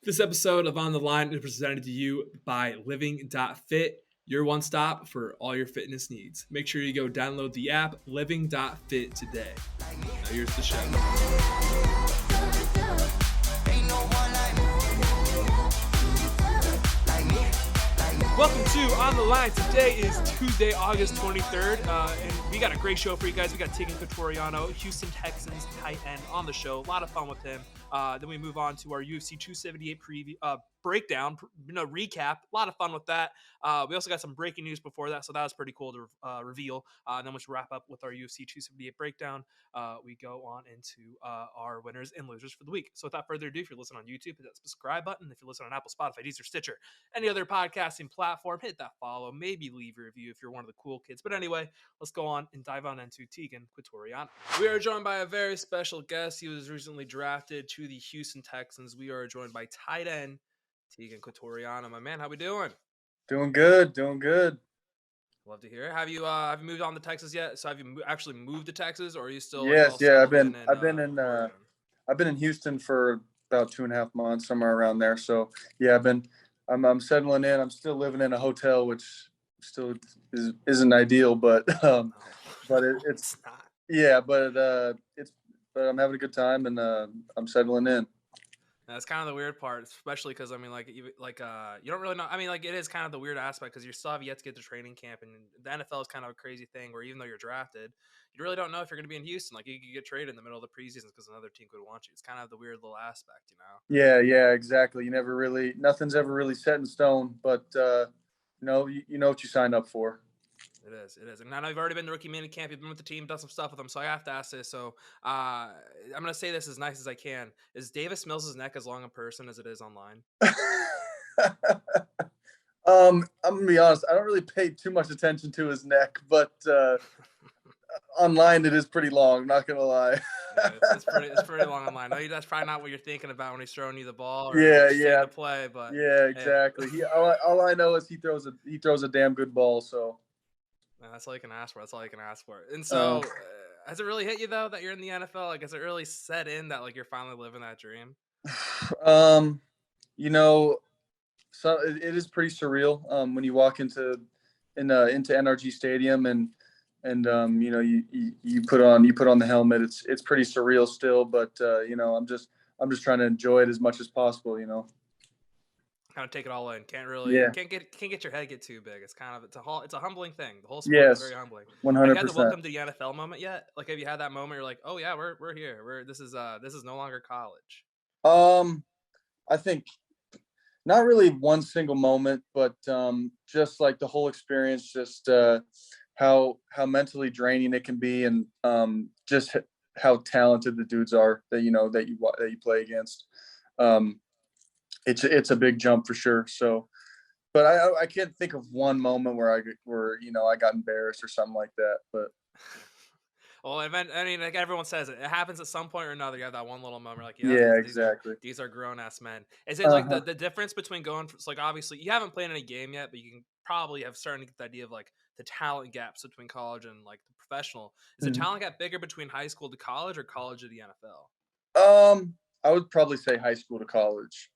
This episode of On the Line is presented to you by Living.fit, your one stop for all your fitness needs. Make sure you go download the app Living.fit today. Now here's the show. Welcome to On the Line. Today is Tuesday, August 23rd, and we got a great show for you guys. We got Teagan Quitoriano, Houston Texans tight end, on the show. A lot of fun with him. Then we move on to our UFC 278 preview, breakdown, recap. A lot of fun with that. We also got some breaking news before that, so that was pretty cool to reveal. And then we'll wrap up with our UFC 278 breakdown. We go on into our winners and losers for the week. So without further ado, if you're listening on YouTube, hit that subscribe button. If you're listening on Apple, Spotify, Deezer, Stitcher, any other podcasting platform, hit that follow. Maybe leave a review if you're one of the cool kids. But anyway, let's go on and dive on into Teagan Quitoriano. We are joined by a very special guest. He was recently drafted to the Houston Texans. We are joined by tight end Teagan Quitoriano. My man, how we doing? Doing good. Love to hear it. Have you moved on to Texas yet? So have you actually moved to Texas, or are you still? Yes, I've been in Houston for about 2.5 months, somewhere around there. So yeah, I'm settling in. I'm still living in a hotel, which still isn't ideal, but it's not. Yeah, but I'm having a good time, and I'm settling in. That's kind of the weird part, especially because, I mean, you don't really know. I mean, it is kind of the weird aspect because you still have yet to get to training camp, and the NFL is kind of a crazy thing where even though you're drafted, you really don't know if you're going to be in Houston. Like, you could get traded in the middle of the preseason because another team could want you. It's kind of the weird little aspect, Yeah, exactly. Nothing's ever really set in stone, but you know what you signed up for. It is. And I know you've already been to rookie mini camp. You've been with the team, done some stuff with them. So I have to ask this. So I'm going to say this as nice as I can. Is Davis Mills' neck as long in person as it is online? I'm going to be honest. I don't really pay too much attention to his neck, but online it is pretty long. Not going to lie. Yeah, it's pretty long online. No, that's probably not what you're thinking about when he's throwing you the ball or to play. But yeah, exactly. All I know is he throws a damn good ball. So. That's all you can ask for. And so, has it really hit you though that you're in the NFL? Like, has it really set in that you're finally living that dream? So it is pretty surreal when you walk into NRG Stadium and you put on the helmet. It's pretty surreal still, but I'm just trying to enjoy it as much as possible. Kind of take it all in. Can't get your head get too big. It's a humbling thing. The whole sport is very humbling. 100%. Have you had the welcome to the NFL moment yet? Like, have you had that moment? You're like, oh yeah, we're here. This is no longer college. I think not really one single moment, but just like the whole experience, just how mentally draining it can be, and just how talented the dudes are that you play against. It's a big jump for sure. So, but I can't think of one moment where I got embarrassed or something like that. But well, I mean, like everyone says, it happens at some point or another. You have that one little moment, exactly. These are grown ass men. Is it like the difference between going? Like, obviously, you haven't played any game yet, but you can probably have started to get the idea of the talent gaps between college and the professional. Is the talent gap bigger between high school to college or college to the NFL? I would probably say high school to college.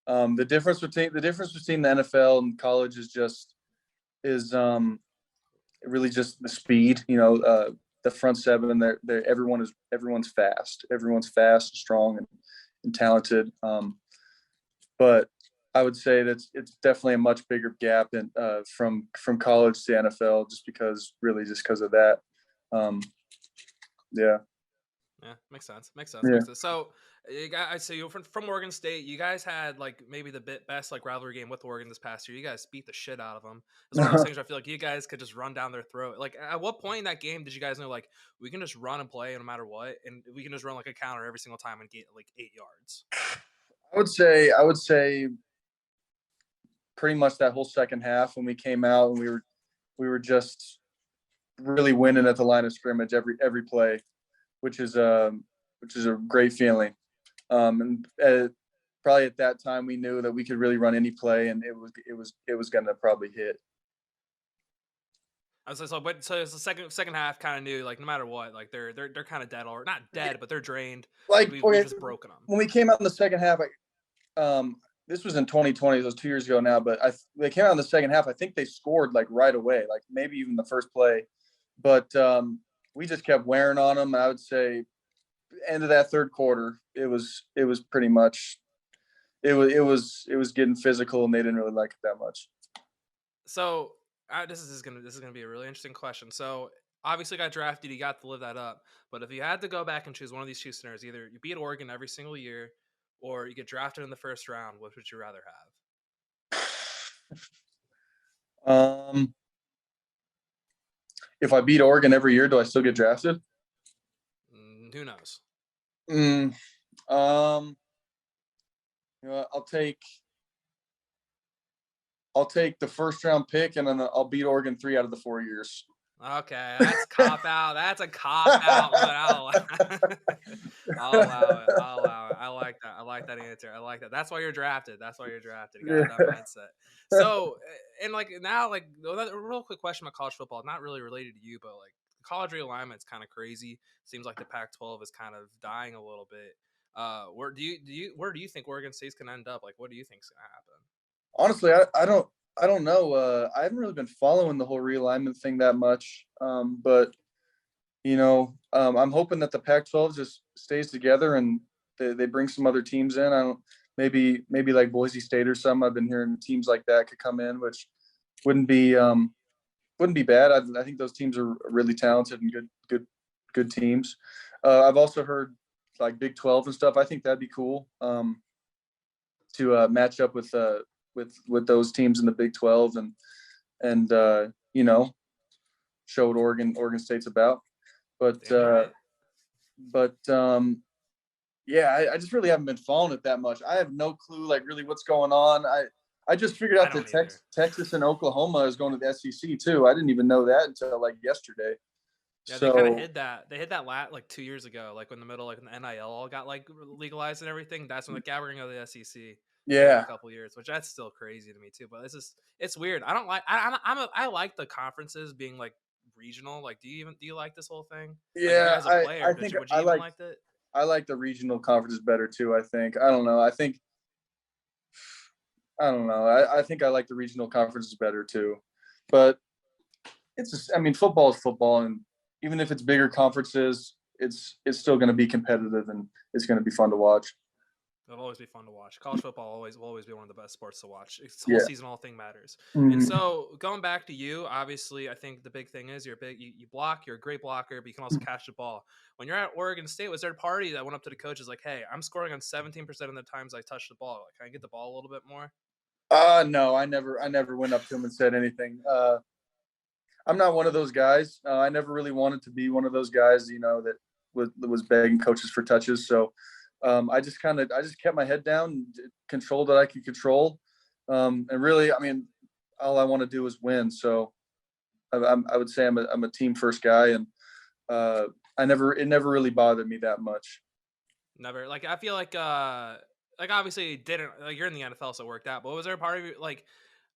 The difference between the NFL and college is really just the speed. The front seven, everyone's fast. Everyone's fast, strong, and talented. But I would say that it's definitely a much bigger gap from college to NFL, just because of that. Yeah, makes sense. Yeah. So you're from Oregon State. You guys had maybe the best rivalry game with Oregon this past year. You guys beat the shit out of them. It's one of those things where I feel like you guys could just run down their throat. At what point in that game did you guys know we can just run and play no matter what, and we can just run a counter every single time and get 8 yards? I would say pretty much that whole second half when we came out and we were just really winning at the line of scrimmage every play, which is a great feeling. And probably at that time we knew that we could really run any play, and it was going to probably hit. So it's the second half kind of knew no matter what, they're kind of dead, or not dead, but they're drained. We've just broken them. When we came out in the second half, this was in 2020, it was 2 years ago now, but they came out in the second half. I think they scored like right away, like maybe even the first play. But we just kept wearing on them. I would say end of that third quarter, it was pretty much it was getting physical, and they didn't really like it that much. So this is gonna be a really interesting question. So obviously got drafted, you got to live that up. But if you had to go back and choose one of these two scenarios, either you beat Oregon every single year, or you get drafted in the first round, what would you rather Um, if I beat Oregon every year, do I still get drafted? have? Who knows? Mm, um, I'll take the first round pick, and then I'll beat Oregon 3 out of the 4 years. Okay, that's cop out. That's a cop out, but I'll allow it. I'll allow it. I like that. I like that answer. I like that. That's why you're drafted. That's why you're drafted. You gotta have that mindset. So, and like now, like a real quick question about college football, not really related to you, but like college realignment's kind of crazy. Seems like the Pac-12 is kind of dying a little bit. Where do you think Oregon State's gonna end up? Like, what do you think's gonna happen? Honestly, I don't know. I haven't really been following the whole realignment thing that much. But I'm hoping that the Pac-12 just stays together and they bring some other teams in. I don't maybe like Boise State or some. I've been hearing teams like that could come in, which wouldn't be bad. I think those teams are really talented and good teams. I've also heard like Big 12 and stuff. I think that'd be cool to match up with those teams in the Big 12 and show what Oregon State's about. But Right. yeah, I just really haven't been following it that much. I have no clue like really what's going on. I just figured I out don't that either. Texas and Oklahoma is going to the SEC too. I didn't even know that until like yesterday. Yeah, they kind of So hid that. They hid that like 2 years ago, like when the middle, like when the NIL all got like legalized and everything. That's when like, yeah, we're gonna go to the SEC here in a yeah, couple years, which that's still crazy to me too. But it's weird. I don't like. I like the conferences being like regional. Like, do you like this whole thing? Like, if you yeah. as a player, I think would you even like it? I like the regional conferences better too. I think I don't know. I don't know. I think I like the regional conferences better too. But it's just, I mean, football is football, and even if it's bigger conferences, it's still going to be competitive and it's going to be fun to watch. It'll always be fun to watch. College football always will always be one of the best sports to watch. It's whole Yeah. season, all thing matters. And Mhm. so going back to you, obviously, I think the big thing is you block. You're a great blocker, but you can also catch the ball. When you're at Oregon State, was there a party that went up to the coaches like, "Hey, I'm scoring on 17% of the times I touch the ball. Like, can I get the ball a little bit more?" No, I never went up to him and said anything. I'm not one of those guys. I never really wanted to be one of those guys, that was begging coaches for touches. So I just kept my head down, and controlled what I could control. And really, I mean, all I want to do is win. So I would say I'm a team first guy, and it never really bothered me that much. Never. Like, I feel like obviously it didn't. Like, you're in the NFL, so it worked out. But was there a part of you like?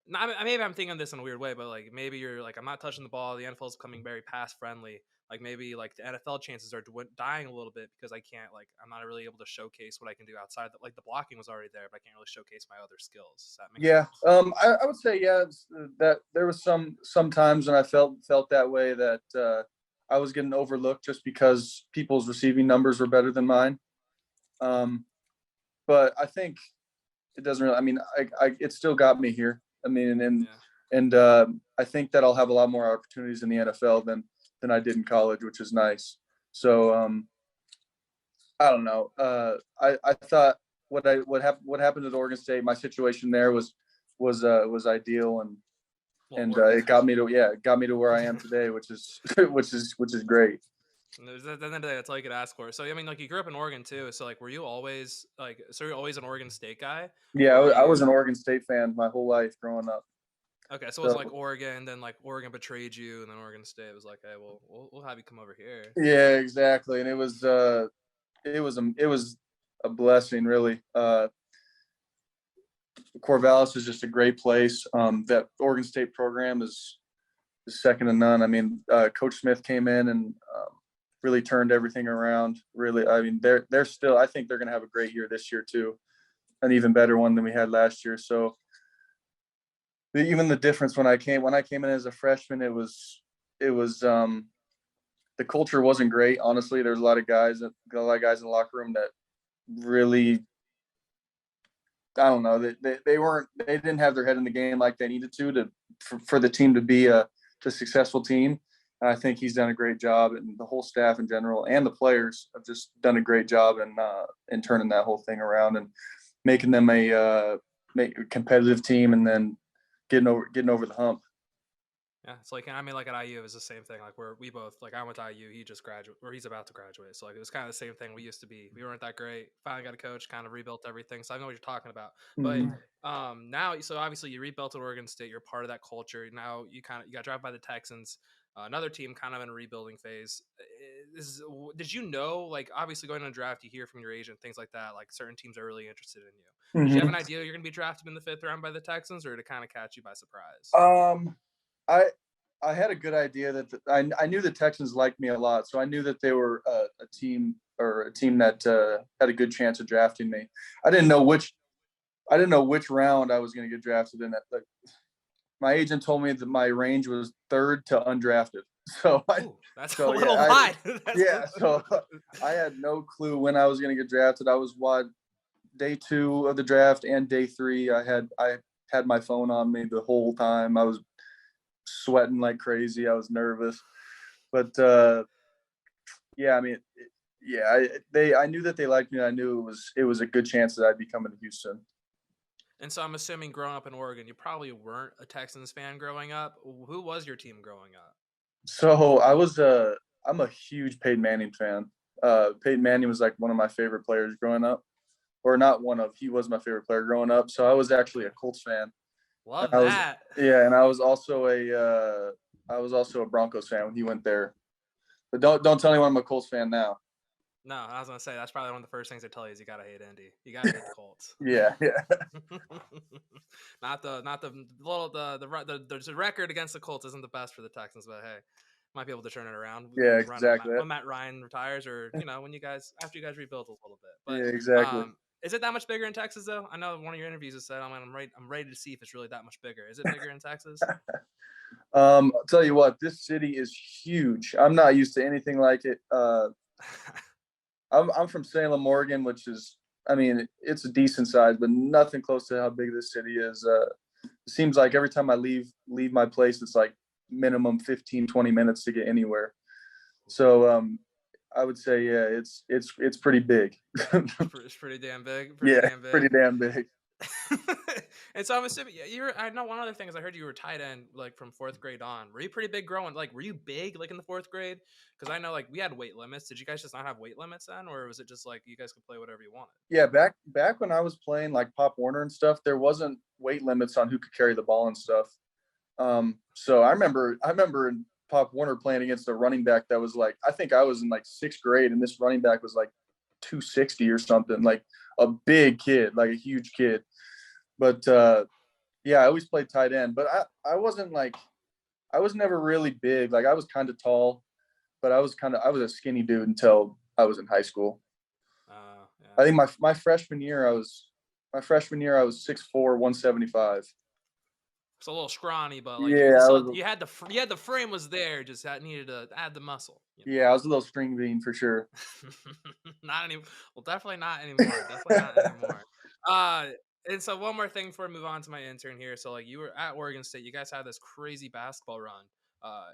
Maybe I'm thinking this in a weird way, but like maybe you're like, I'm not touching the ball. The NFL is becoming very pass friendly. Like maybe like the NFL chances are dying a little bit because I'm not really able to showcase what I can do outside. Like the blocking was already there, but I can't really showcase my other skills. Does that make Yeah, sense? I would say yeah, that there was some times when I felt that way, that I was getting overlooked just because people's receiving numbers were better than mine. Um, but I think it doesn't really. I mean, it still got me here. I mean, Yeah. and I think that I'll have a lot more opportunities in the NFL than I did in college, which is nice. So I don't know. I thought what happened at Oregon State, my situation there was ideal, Well, it and worked. it got me to where I am today, which is which is great. And there's at the end of the day, that's all you could ask for. So I mean, like you grew up in Oregon too. So like, were you always like, so you're always an Oregon State guy, Yeah, or were I was you? an Oregon State fan my whole life growing up. Okay, so it was like So Oregon, then like Oregon betrayed you, and then Oregon State was like, "Hey, well, we'll have you come over here." yeah, exactly, and it was a blessing, really. Corvallis is just a great place. That Oregon State program is second to none. I mean, Coach Smith came in and really turned everything around. Really, I mean, they're still. I think they're going to have a great year this year too. an even better one than we had last year. So even the difference when I came in as a freshman, it was the culture wasn't great. Honestly, there's a lot of guys in the locker room that really, I don't know, they didn't have their head in the game like they needed for the team to be a successful team. And I think he's done a great job, and the whole staff in general and the players have just done a great job in turning that whole thing around and making them a competitive team, and then getting over the hump. Yeah, it's like, I mean, like at IU, it was the same thing. Like we both, like I went to IU, he just graduated, or he's about to graduate. So like it was kind of the same thing we used to be. We weren't that great. Finally got a coach, kind of rebuilt everything. So I know what you're talking about. Mm-hmm. But now, so obviously you rebuilt at Oregon State. You're part of that culture. Now you got drafted by the Texans, another team kind of in a rebuilding phase. Did you know, like obviously going on a draft, you hear from your agent, things like that. Like certain teams are really interested in you. Did you have an idea you're going to be drafted in the 5th round by the Texans, or to kind of catch you by surprise? I had a good idea that I knew the Texans liked me a lot, so I knew that they were a team that had a good chance of drafting me. I didn't know which round I was going to get drafted in. Like, my agent told me that my range was 3rd to undrafted. So that's a little wide. So I had no clue when I was going to get drafted. I was day 2 of the draft and day 3. I had my phone on me the whole time. I was sweating like crazy. I was nervous, but yeah, I mean, I knew that they liked me. I knew it was a good chance that I'd be coming to Houston. And so I'm assuming growing up in Oregon, you probably weren't a Texans fan growing up. Who was your team growing up? So I'm a huge Peyton Manning fan. Peyton Manning was like one of my favorite players growing up, or not one of, he was my favorite player growing up. So I was actually a Colts fan. Love that. And I was also a Broncos fan when he went there. But don't tell anyone I'm a Colts fan now. No, I was gonna say that's probably one of the first things they tell you is you gotta hate Indy. You gotta hate the Colts. Yeah. Not the record against the Colts isn't the best for the Texans, but hey, might be able to turn it around. Yeah, exactly. When Matt Ryan retires, or when after you guys rebuild a little bit. But yeah, exactly. Is it that much bigger in Texas though? I know one of your interviews has said I'm ready to see if it's really that much bigger. Is it bigger in Texas? I'll tell you what, this city is huge. I'm not used to anything like it. I'm from Salem, Oregon, which is, I mean, it's a decent size, but nothing close to how big this city is. It seems like every time I leave my place, it's like minimum 15, 20 minutes to get anywhere. So I would say, yeah, it's pretty big. It's pretty damn big. Pretty damn big. And so I'm assuming I know one other thing is I heard you were tight end like from 4th grade on. Were you pretty big growing? Like, were you big like in the 4th grade? Because I know like we had weight limits. Did you guys just not have weight limits then, or was it just like you guys could play whatever you wanted? Yeah, back when I was playing like Pop Warner and stuff, there wasn't weight limits on who could carry the ball and stuff. So I remember in Pop Warner playing against a running back that was like, I think I was in like 6th grade, and this running back was like 260 or something, like a big kid, like a huge kid. But yeah, I always played tight end, but I was never really big. Like I was kind of tall, but I was a skinny dude until I was in high school. Yeah. I think my freshman year I was 6'4", 175. It's a little scrawny, but like you had the frame was there, just needed to add the muscle. Yeah, I was a little string bean for sure. Not anymore. Well, definitely not anymore. Definitely not anymore. And so one more thing before we move on to my intern here. So like you were at Oregon State, you guys had this crazy basketball run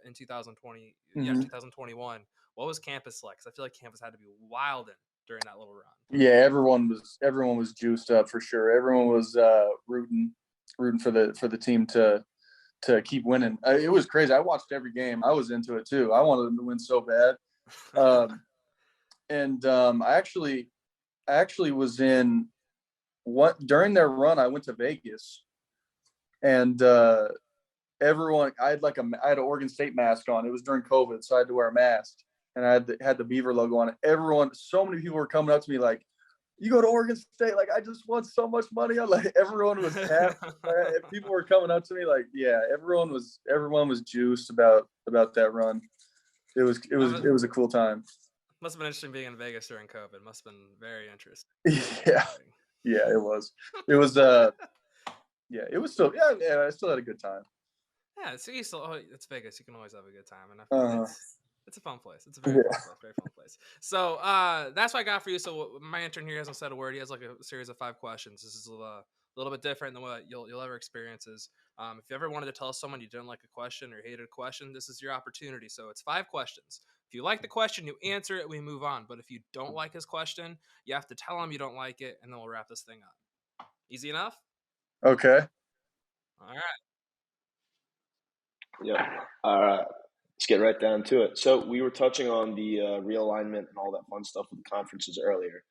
in 2020, 2021. What was campus like? Because I feel like campus had to be wilding during that little run. Yeah, everyone was juiced up for sure. Everyone was rooting for the team to keep winning. It was crazy. I watched every game. I was into it too. I wanted them to win so bad. I actually was in during their run. I went to Vegas, and everyone. I had an Oregon State mask on. It was during COVID, so I had to wear a mask, and I had the Beaver logo on it. So many people were coming up to me like, "You go to Oregon State?" Like, I just won so much money. I'm like, everyone was happy. People were coming up to me like, yeah, everyone was juiced about that run. It was a cool time. Must have been interesting being in Vegas during COVID. Must have been very interesting. Yeah. Yeah, it was. It was. Yeah, it was still. Yeah, I still had a good time. Yeah, so it's Vegas. You can always have a good time, and I feel it's a fun place. It's a very fun place, very fun place. So that's what I got for you. So my intern here hasn't said a word. He has like a series of 5 questions. This is a little bit different than what you'll ever experience. If you ever wanted to tell someone you didn't like a question or hated a question, this is your opportunity. So it's 5 questions. If you like the question, you answer it, we move on. But if you don't like his question, you have to tell him you don't like it, and then we'll wrap this thing up. Easy enough? Okay. All right. Yeah. All right. Let's get right down to it. So we were touching on the realignment and all that fun stuff with the conferences earlier.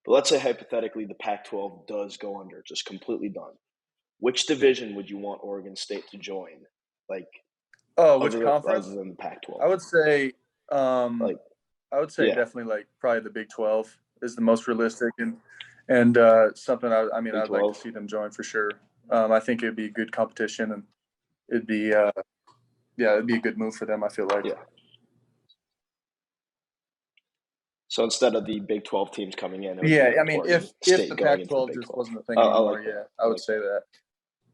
But let's say hypothetically the Pac-12 does go under, just completely done. Which division would you want Oregon State to join? Like, which conference? Other than the Pac-12. I would say, definitely like probably the Big 12 is the most realistic and something. I'd like to see them join for sure. I think it'd be a good competition and it'd be it'd be a good move for them. I feel like. Yeah. So instead of the Big 12 teams coming in, if the Pac-12 just wasn't a thing anymore, I would say that.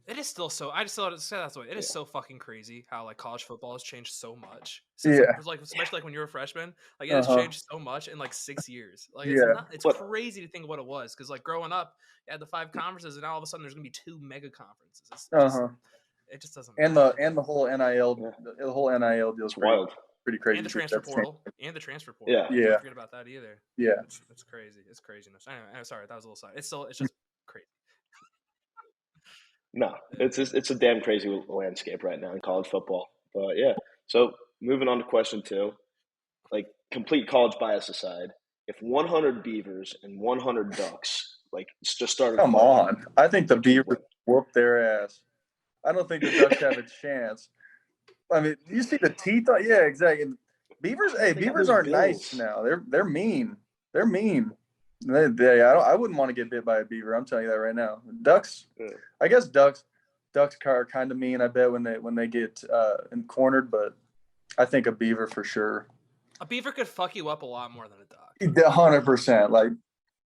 It is still so. I just thought that's the way. It is so fucking crazy how like college football has changed so much. Since, especially like when you were a freshman, like it has changed so much in like 6 years. Like it's crazy to think what it was because like growing up, you had the 5 conferences, and now all of a sudden there's gonna be 2 mega conferences. It just doesn't. And the whole NIL, the whole NIL deal is wild, pretty crazy. And the transfer portal. Yeah, Don't forget about that either. Yeah, it's crazy. It's craziness. Anyway, sorry, that was a little side. It's just crazy. No, it's a damn crazy landscape right now in college football. But yeah, so moving on to question 2, like complete college bias aside, if 100 Beavers and 100 Ducks just started. Come on, I think the Beavers whoop their ass. I don't think the Ducks have a chance. I mean, you see the teeth? Yeah, exactly. Beavers, Beavers aren't nice now. They're mean. They're mean. I wouldn't want to get bit by a beaver. I'm telling you that right now. Ducks, I guess Ducks are kind of mean. I bet when they get cornered, but I think a beaver for sure. A beaver could fuck you up a lot more than a duck. 100%. Like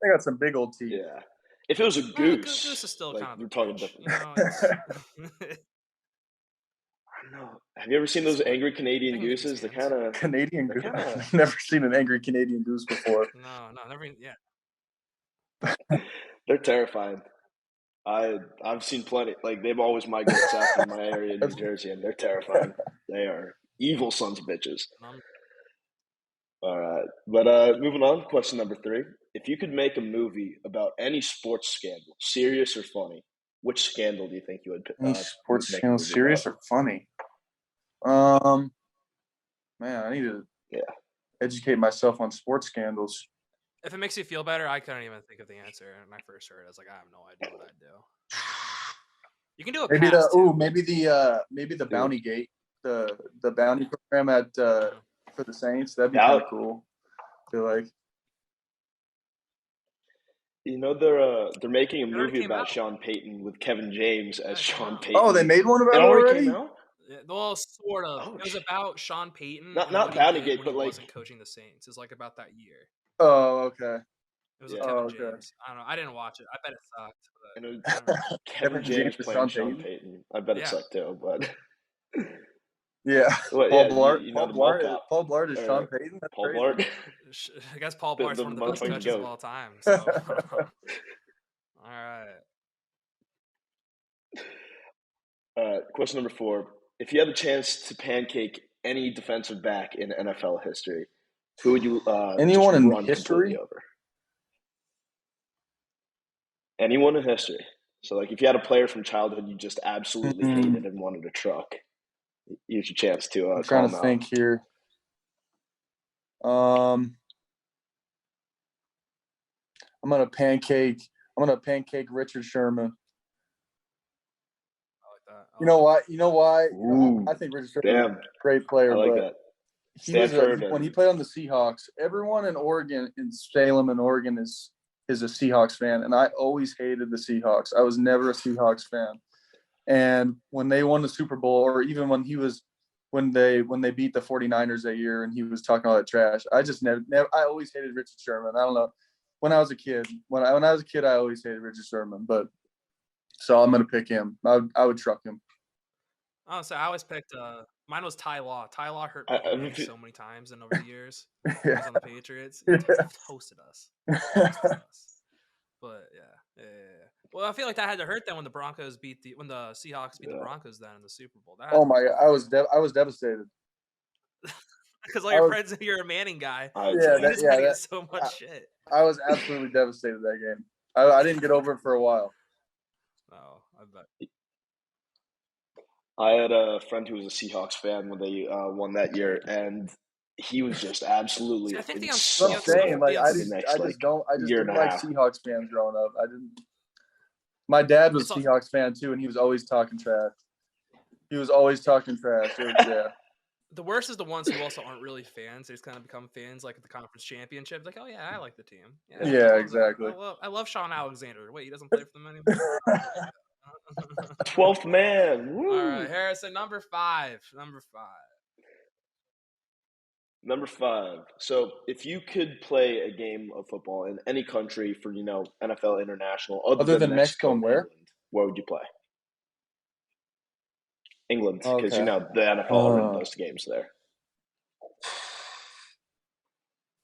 they got some big old teeth. Yeah. If it was a goose, goose is still kind of. We're talking different. I don't know. Have you ever seen those angry Canadian gooses? They're kind of Canadian goose. I've never seen an angry Canadian goose before. No, never. Yeah. They're terrifying. I've seen plenty. Like they've always migrated south in my area in New Jersey, and they're terrifying. They are evil sons of bitches. All right, but moving on. Question number 3: if you could make a movie about any sports scandal, serious or funny, which scandal do you think you would? Any sports scandal, serious or funny? Man, I need to educate myself on sports scandals. If it makes you feel better, I couldn't even think of the answer. When I first heard it, I was like, I have no idea what I'd do. You can do a maybe the Bounty Gate, the bounty program for the Saints. That'd be kind of cool. I feel like. They're making a movie about Sean Payton with Kevin James as Sean Payton. Oh, they made one about it already? Came out? Well, sort of. It was about Sean Payton. Not Bounty Gate, but he wasn't coaching the Saints. It was like about that year. Oh, okay. It was Kevin James. I don't know. I didn't watch it. I bet it sucked. And it was Kevin James playing Sean Payton. I bet it sucked too, but. Yeah. Well, Paul Blart. Paul Blart is Sean Payton. That's Paul Blart. I guess Paul Blart's one of the best coaches of all time. So. All right. Question number 4: if you had the chance to pancake any defensive back in NFL history, who would you? Anyone in history? Over? Anyone in history. So, like, if you had a player from childhood you just absolutely hated and wanted to truck, here's your chance to. I'm trying to think here. I'm gonna pancake Richard Sherman. I like that. You know why? I think Richard Sherman is a great player, but when he played on the Seahawks, everyone in Oregon, in Salem in Oregon, is a Seahawks fan, and I always hated the Seahawks. I was never a Seahawks fan. And when they won the Super Bowl, or even when they beat the 49ers that year and he was talking all that trash, I just never I always hated Richard Sherman. I don't know. when I was a kid. When I was a kid, I always hated Richard Sherman, but so I'm gonna pick him. I would truck him. Oh, so I always picked. Mine was Ty Law. Ty Law hurt I- Peyton I- Manning so many times, and over the years, he Yeah. was on the Patriots. Yeah. He toasted us. But yeah. Well, I feel like that had to hurt them when the Seahawks beat the Yeah. Broncos then in the Super Bowl. Oh my God, I was devastated. Because all your friends, you're a Manning guy. Yeah, So much shit. I was absolutely devastated that game. I didn't get over it for a while. Oh, I bet. I had a friend who was a Seahawks fan when they won that year, and he was just absolutely I think insufferable. I just didn't like Seahawks fans growing up. I didn't. My dad was a Seahawks fan too, and he was always talking trash. Yeah. The worst is the ones who also aren't really fans. They just kind of become fans like at the conference championship. Like, oh yeah, I like the team. Yeah, exactly. I love Sean Alexander. Wait, he doesn't play for them anymore. 12th man. Woo. All right, Harrison, number five. Number 5. So, if you could play a game of football in any country for NFL International other than Mexico and where? England, where would you play? England, because the NFL already does games there.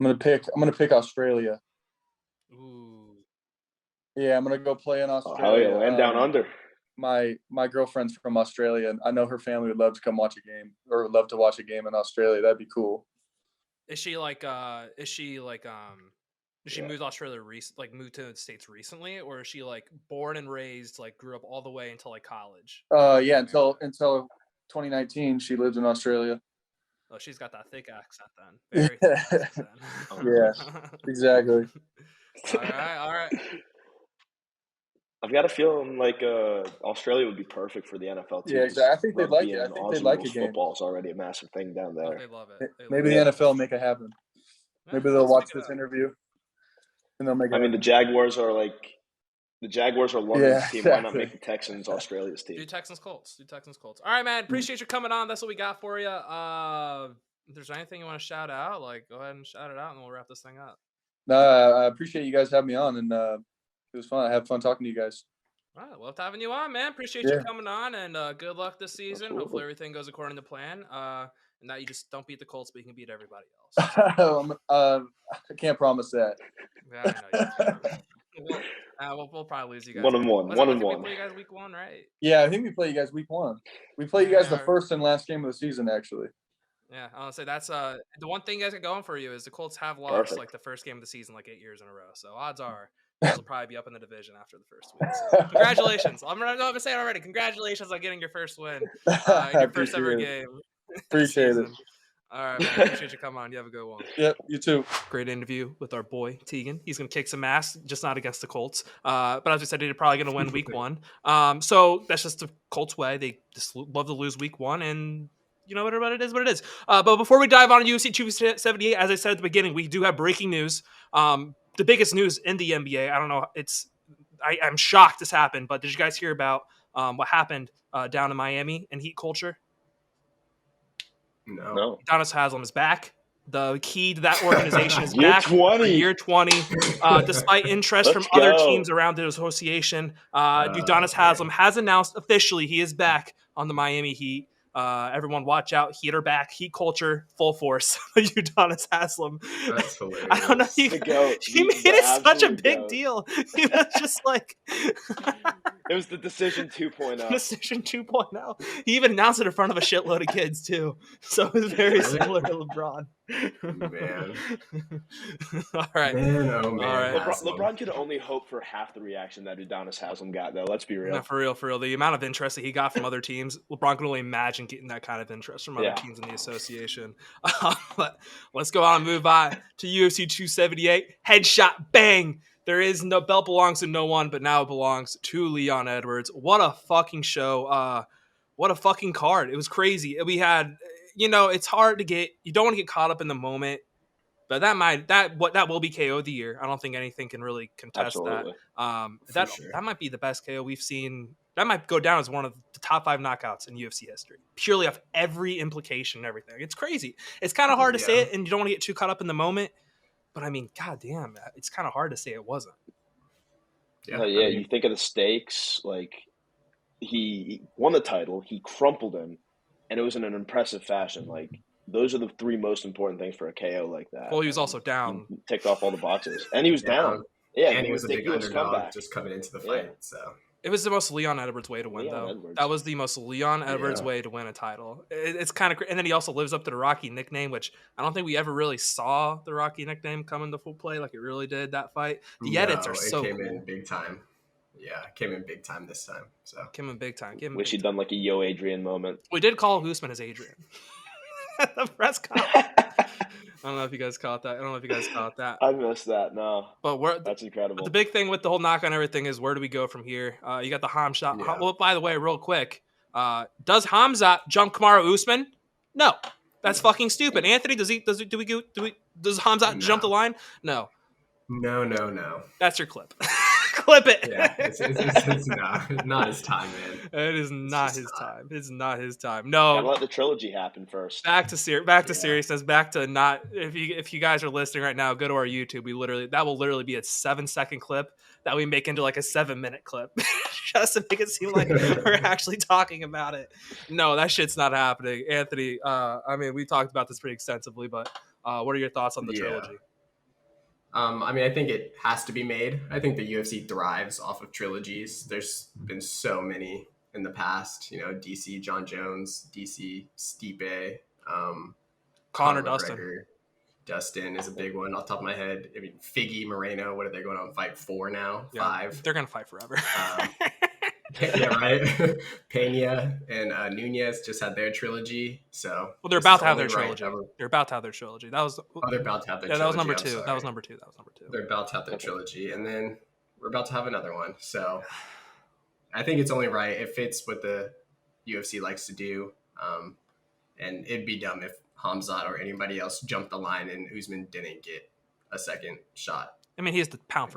I'm gonna pick Australia. Ooh. Yeah, I'm gonna go play in Australia. Oh, hell yeah, land down under. My girlfriend's from Australia, and I know her family would love to come watch a game or love to watch a game in Australia. That'd be cool. Is she moved to Australia moved to the States recently, or is she born and raised, grew up all the way until college? Yeah, until 2019 she lived in Australia. Oh, she's got that thick accent then. Very thick accent then. Yeah, exactly. All right. I've got a feeling Australia would be perfect for the NFL too. Yeah, exactly. I think they'd like it. I think they'd like a game. Football is already a massive thing down there. Oh, they love it. Maybe the NFL make it happen. Maybe they'll watch this interview and they'll make it happen. The Jaguars are London's team. Why not make the Texans Australia's team? Do Texans Colts. All right, man. Appreciate you coming on. That's what we got for you. If there's anything you want to shout out, go ahead and shout it out, and we'll wrap this thing up. No, I appreciate you guys having me on, and it was fun. I had fun talking to you guys. All right, loved having you on, man. Appreciate you coming on, and good luck this season. Absolutely. Hopefully everything goes according to plan. And that you just don't beat the Colts, but you can beat everybody else. I can't promise that. Yeah, I know. We'll probably lose you guys. 1-1. We play you guys week 1, right? Yeah, I think we play you guys week 1. We play you guys the first and last game of the season, actually. Yeah, I'll say that's the one thing you guys got going for you is the Colts have lost the first game of the season 8 years in a row. So odds are will probably be up in the division after the first week. So congratulations! I'm gonna say it already. Congratulations on getting your first win in your first ever game. Appreciate it. All right, man. Appreciate you coming on. You have a good one. Yep, you too. Great interview with our boy Teagan. He's gonna kick some ass, just not against the Colts. But as we said, they're probably gonna win week 1. So that's just the Colts way. They just love to lose week 1, and you know what it is. But before we dive on UFC 278, as I said at the beginning, we do have breaking news. The biggest news in the NBA. I don't know. I'm shocked this happened, but did you guys hear about what happened down in Miami and Heat culture? No. Udonis Haslem is back. The key to that organization is year back 20. for year 20. Despite interest from other teams around the association, Udonis Haslem has announced officially he is back on the Miami Heat. Everyone watch out. Heat are back. Heat culture, full force. Udonis Haslem. That's hilarious. I don't know. He made it such a big deal. He was just it was the Decision 2.0. Decision 2.0. He even announced it in front of a shitload of kids, too. So it was very similar to LeBron. Man. All right. Man, oh man. All right. LeBron could only hope for half the reaction that Udonis Haslem got, though. Let's be real. No, for real. The amount of interest that he got from other teams, LeBron can only imagine getting that kind of interest from other teams in the association. But let's go on and move on to UFC 278. Headshot, bang. There is no belt belongs to no one, but now it belongs to Leon Edwards. What a fucking show. What a fucking card. It was crazy. We had, it's hard to get, you don't want to get caught up in the moment, but that will be KO of the year. I don't think anything can really contest Absolutely. that. That might be the best KO we've seen. That might go down as one of the top 5 knockouts in UFC history, purely off every implication and everything. It's crazy. It's kind of hard to say it, and you don't want to get too caught up in the moment. But I mean, goddamn, it's kind of hard to say it wasn't. Yeah, you think of the stakes. Like he won the title, he crumpled him, and it was in an impressive fashion. Like those are the three most important things for a KO like that. Well, he was also down. He ticked off all the boxes, and he was down. Yeah, and he was a big underdog comeback. just coming into the fight. Yeah. So it was the most Leon Edwards way to win, That was the most Leon Edwards way to win a title. It's kind of, and then he also lives up to the Rocky nickname, which I don't think we ever really saw the Rocky nickname come into full play like it really did that fight. The edits are so came cool. in big time. Yeah, came in big time this time. So came in big time. Wish he'd done like a Yo Adrian moment. We did call Usman as Adrian at the press conference. I don't know if you guys caught that. I missed that. No, but that's incredible. The big thing with the whole knock on everything is where do we go from here? You got the Hamzat. Yeah. Well, by the way, real quick, does Hamzat jump Kamaru Usman? No, that's fucking stupid. Anthony, does Hamzat jump the line? No. No. That's your clip. Clip it. Yeah, it's not his time, man. It is not his time. It's not his time. No. Gotta let the trilogy happen first. Back to seriousness. Back to not. If you guys are listening right now, go to our YouTube. That will literally be a 7-second clip that we make into like a 7-minute clip, just to make it seem like we're actually talking about it. No, that shit's not happening, Anthony. I mean, we talked about this pretty extensively, but what are your thoughts on the trilogy? I mean, I think it has to be made. I think the UFC thrives off of trilogies. There's been so many in the past, DC John Jones, DC Stipe, Conor Dustin is a big one off the top of my head. I mean, Figgy, Moreno, what are they going on? Fight 4 now? Yeah, 5? They're going to fight forever. Yeah, right. Pena and Nunez just had their trilogy. So they're about to have their trilogy. They're about to have their trilogy. That was they're about to have their trilogy. That was number 2. That was number 2. They're about to have their trilogy, and then we're about to have another one. So I think it's only right. It fits what the UFC likes to do, and it'd be dumb if Hamzat or anybody else jumped the line and Usman didn't get a second shot. I mean, he was the pound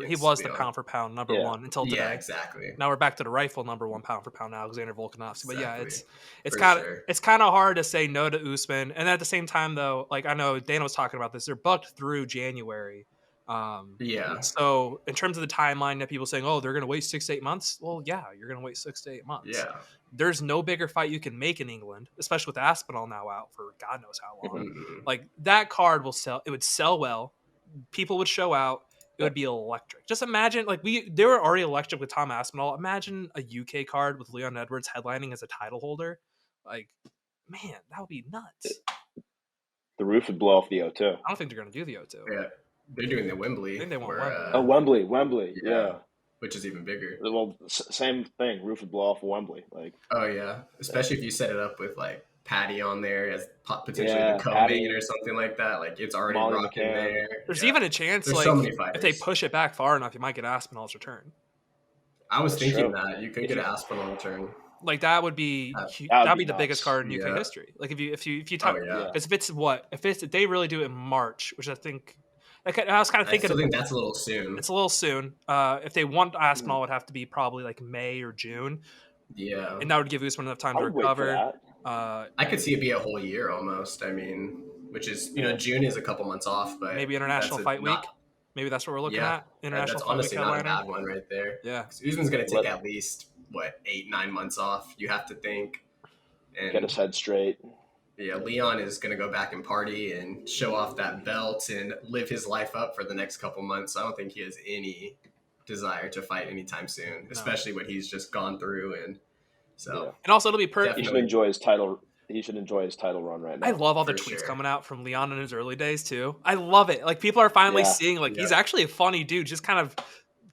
for pound number 1 until today. Yeah, exactly. Now we're back to the rifle number 1 pound for pound now, Alexander Volkanovski. But yeah, it's kind of hard to say no to Usman. And at the same time, though, like I know Dana was talking about this, they're booked through January. So in terms of the timeline, that people saying, oh, they're going to wait 6 to 8 months. Well, yeah, you're going to wait 6 to 8 months. Yeah. There's no bigger fight you can make in England, especially with Aspinall now out for God knows how long. Mm-hmm. Like that card will sell. It would sell well. People would show out. It would be electric. Just imagine, they were already electric with Tom Aspinall. Imagine a UK card with Leon Edwards headlining as a title holder. Like, man, that would be nuts. The roof would blow off the O2. I don't think they're going to do the O2. Yeah, they're doing the Wembley. I think they want Wembley. Yeah. Which is even bigger. Well, same thing. Roof would blow off Wembley. Oh yeah, especially if you set it up with Patty on there as potentially the co-main or something like that. Like it's already Molly rocking McCann. there. There's even a chance, There's so many fighters. if they push it back far enough, you might get Aspinall's return. I was thinking that you could get an Aspinall return. Like that would be that'd be the nuts. biggest card in UK history. Like if you talk, because if they really do it in March, which I think. I was kind of thinking. I still think that's a little soon. It's a little soon. If they want Aspinall, it would have to be probably like May or June. Yeah, and that would give Usman enough time to recover. I could see it be a whole year almost. I mean, which is June is a couple months off, but maybe International Fight Week. Maybe that's what we're looking at. International Fight Week. That's honestly not a bad one right there. Yeah, Usman's going to take at least 8-9 months off. You have to think and get his head straight. Yeah, Leon is going to go back and party and show off that belt and live his life up for the next couple months. I don't think he has any desire to fight anytime soon, especially what he's just gone through. And so, and also it'll be perfect. He should enjoy his title. He should enjoy his title run right now. I love all the tweets coming out from Leon in his early days too. I love it. Like people are finally seeing he's actually a funny dude. Just kind of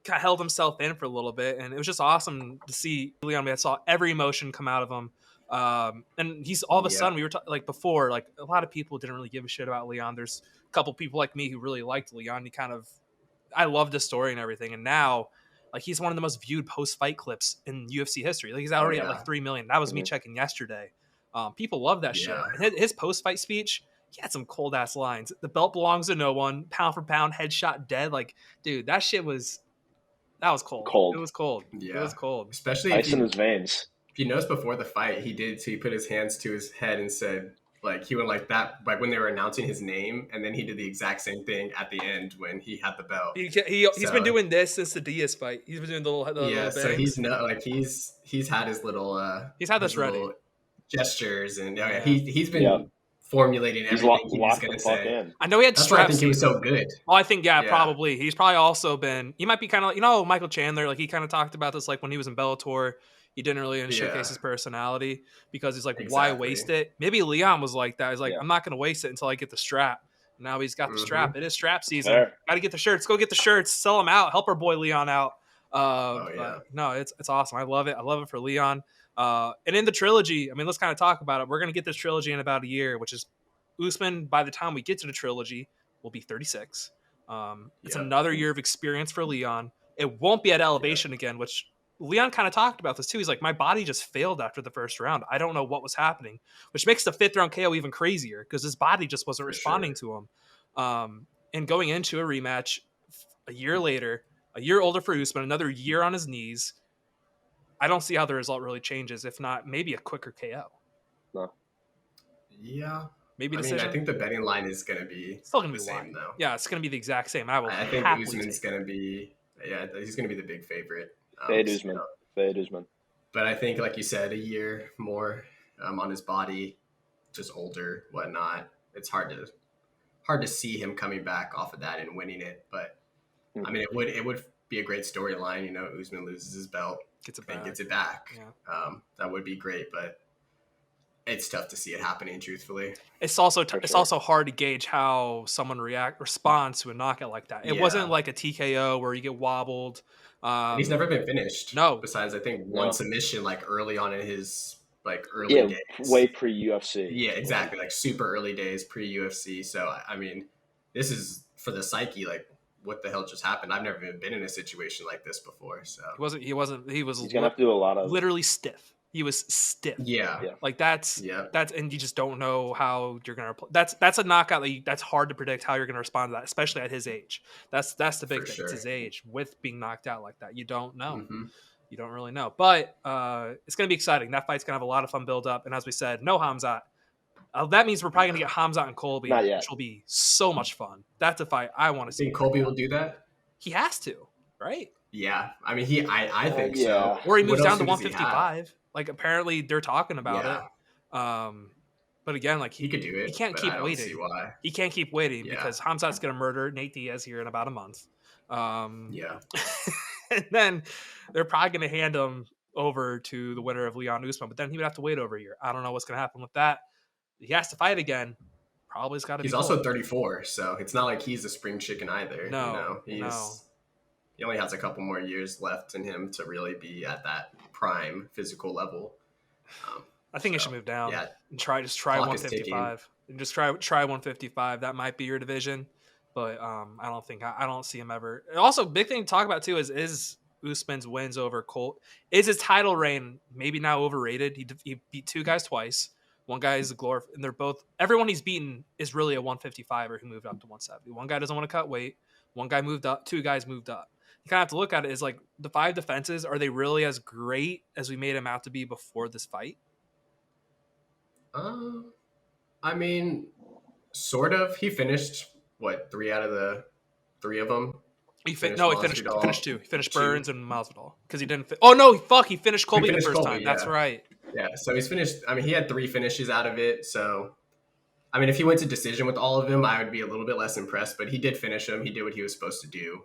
held himself in for a little bit, and it was just awesome to see Leon. I saw every emotion come out of him. And he's all of a sudden we were before, like a lot of people didn't really give a shit about Leon. There's a couple people like me who really liked Leon. I loved his story and everything. And now he's one of the most viewed post-fight clips in UFC history. Like he's already at 3 million. That was me checking yesterday. People love that shit. And his post-fight speech, he had some cold ass lines. The belt belongs to no one, pound for pound, headshot dead. Like, dude, that was cold. It was cold. Yeah. It was cold. Especially ice in his veins. If you notice before the fight, he put his hands to his head and said, Like he went like that, like when they were announcing his name, and then he did the exact same thing at the end when he had the belt. He's been doing this since the Diaz fight. He's been doing the little so bangs. he's had his little he's had this ready gestures, and he's been formulating everything he was going to say. In. I know he had That's strap why I think he was so good. Well, I think probably he's probably also been. He might be kind of Michael Chandler. Like he kind of talked about this like when he was in Bellator. He didn't really showcase his personality because he's like, why waste it? Maybe Leon was like that. He's like, I'm not going to waste it until I get the strap. Now he's got the strap. It is strap season. Got to get the shirts. Go get the shirts. Sell them out. Help our boy Leon out. No, it's awesome. I love it. I love it for Leon. And in the trilogy, I mean, let's kind of talk about it. We're going to get this trilogy in about a year, which is Usman. By the time we get to the trilogy, will be 36. It's another year of experience for Leon. It won't be at elevation again, which Leon kind of talked about this too. He's like, my body just failed after the first round. I don't know what was happening, which makes the 5th round KO even crazier because his body just wasn't responding to him. And going into a rematch a year later, a year older for Usman, another year on his knees, I don't see how the result really changes. If not, maybe a quicker KO. No. Yeah. Maybe I think the betting line is going to be still going to be the same though. Yeah, it's going to be the exact same. I think Usman's going to be he's going to be the big favorite. Fade Usman. But I think, like you said, a year more on his body, just older, whatnot. It's hard to see him coming back off of that and winning it. But I mean, it would be a great storyline. Usman loses his belt, gets it back. Yeah. That would be great, but it's tough to see it happening. Truthfully, it's also hard to gauge how someone responds to a knockout like that. It wasn't like a TKO where you get wobbled. He's never been finished. No, besides I think one submission like early on in his early days, way pre UFC. Yeah, exactly, like super early days pre UFC. So I mean, this is for the psyche. Like, what the hell just happened? I've never even been in a situation like this before. So he was. He's gonna have to do a lot of literally stiff. He was stiff. Yeah. Like that's and you just don't know how you're gonna. That's a knockout that's hard to predict how you're gonna respond to that, especially at his age. That's the big thing. Sure. It's his age with being knocked out like that. You don't know. Mm-hmm. You don't really know. But it's gonna be exciting. That fight's gonna have a lot of fun build up. And as we said, no Hamzat. That means we're probably gonna get Hamzat and Colby, which will be so much fun. That's a fight I want to see. Think Colby will do that? He has to, right? Yeah. I mean, I think so. Or he moves down to 155. Like apparently they're talking about it. But again, like he could do it. He can't keep waiting. See why. He can't keep waiting because Hamzat's gonna murder Nate Diaz here in about a month. And then they're probably gonna hand him over to the winner of Leon Usman, but then he would have to wait over a year. I don't know what's gonna happen with that. He has to fight again. Probably's got to. He's also 34, so it's not like he's a spring chicken either. No, He only has a couple more years left in him to really be at that prime physical level. I think he should move down and try 155. And just try 155. That might be your division, but I don't see him ever. And also, big thing to talk about too is Usman's wins over Colt. Is his title reign maybe now overrated? He beat 2 guys twice. One guy is a and they're both. Everyone he's beaten is really a 155er who moved up to 170. One guy doesn't want to cut weight. One guy moved up. 2 guys moved up. You kind of have to look at it as like the 5 defenses. Are they really as great as we made them out to be before this fight? I mean, sort of. He finished 3 out of the 3 of them. He finished 2. He finished Burns and Masvidal because he didn't. Oh no! He finished Colby the first time. Yeah. That's right. Yeah, so he's finished. I mean, he had 3 finishes out of it. So, I mean, if he went to decision with all of them, I would be a little bit less impressed. But he did finish them. He did what he was supposed to do.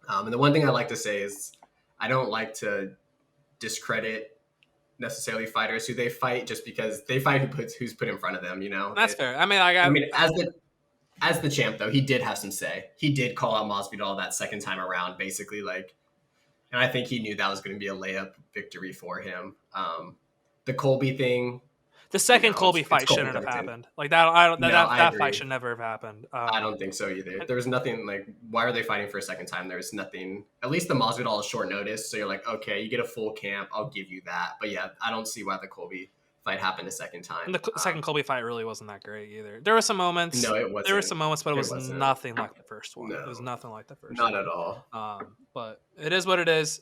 And the one thing I like to say is I don't like to discredit necessarily fighters who they fight just because they fight who's put in front of them. That's fair. I mean, as the champ though, he did have some say. He did call out Masvidal that second time around, basically and I think he knew that was going to be a layup victory for him. The Colby thing. The second Colby fight shouldn't have happened. Like that. That fight should never have happened. I don't think so either. There was nothing why are they fighting for a second time? There's nothing. At least the Masvidal is short notice, so you're like, okay, you get a full camp. I'll give you that. But yeah, I don't see why the Colby fight happened a second time. And the second Colby fight really wasn't that great either. There were some moments. No, it wasn't. There were some moments, but it was nothing like the first one. No, it was nothing like the first one. Not at all. But it is what it is.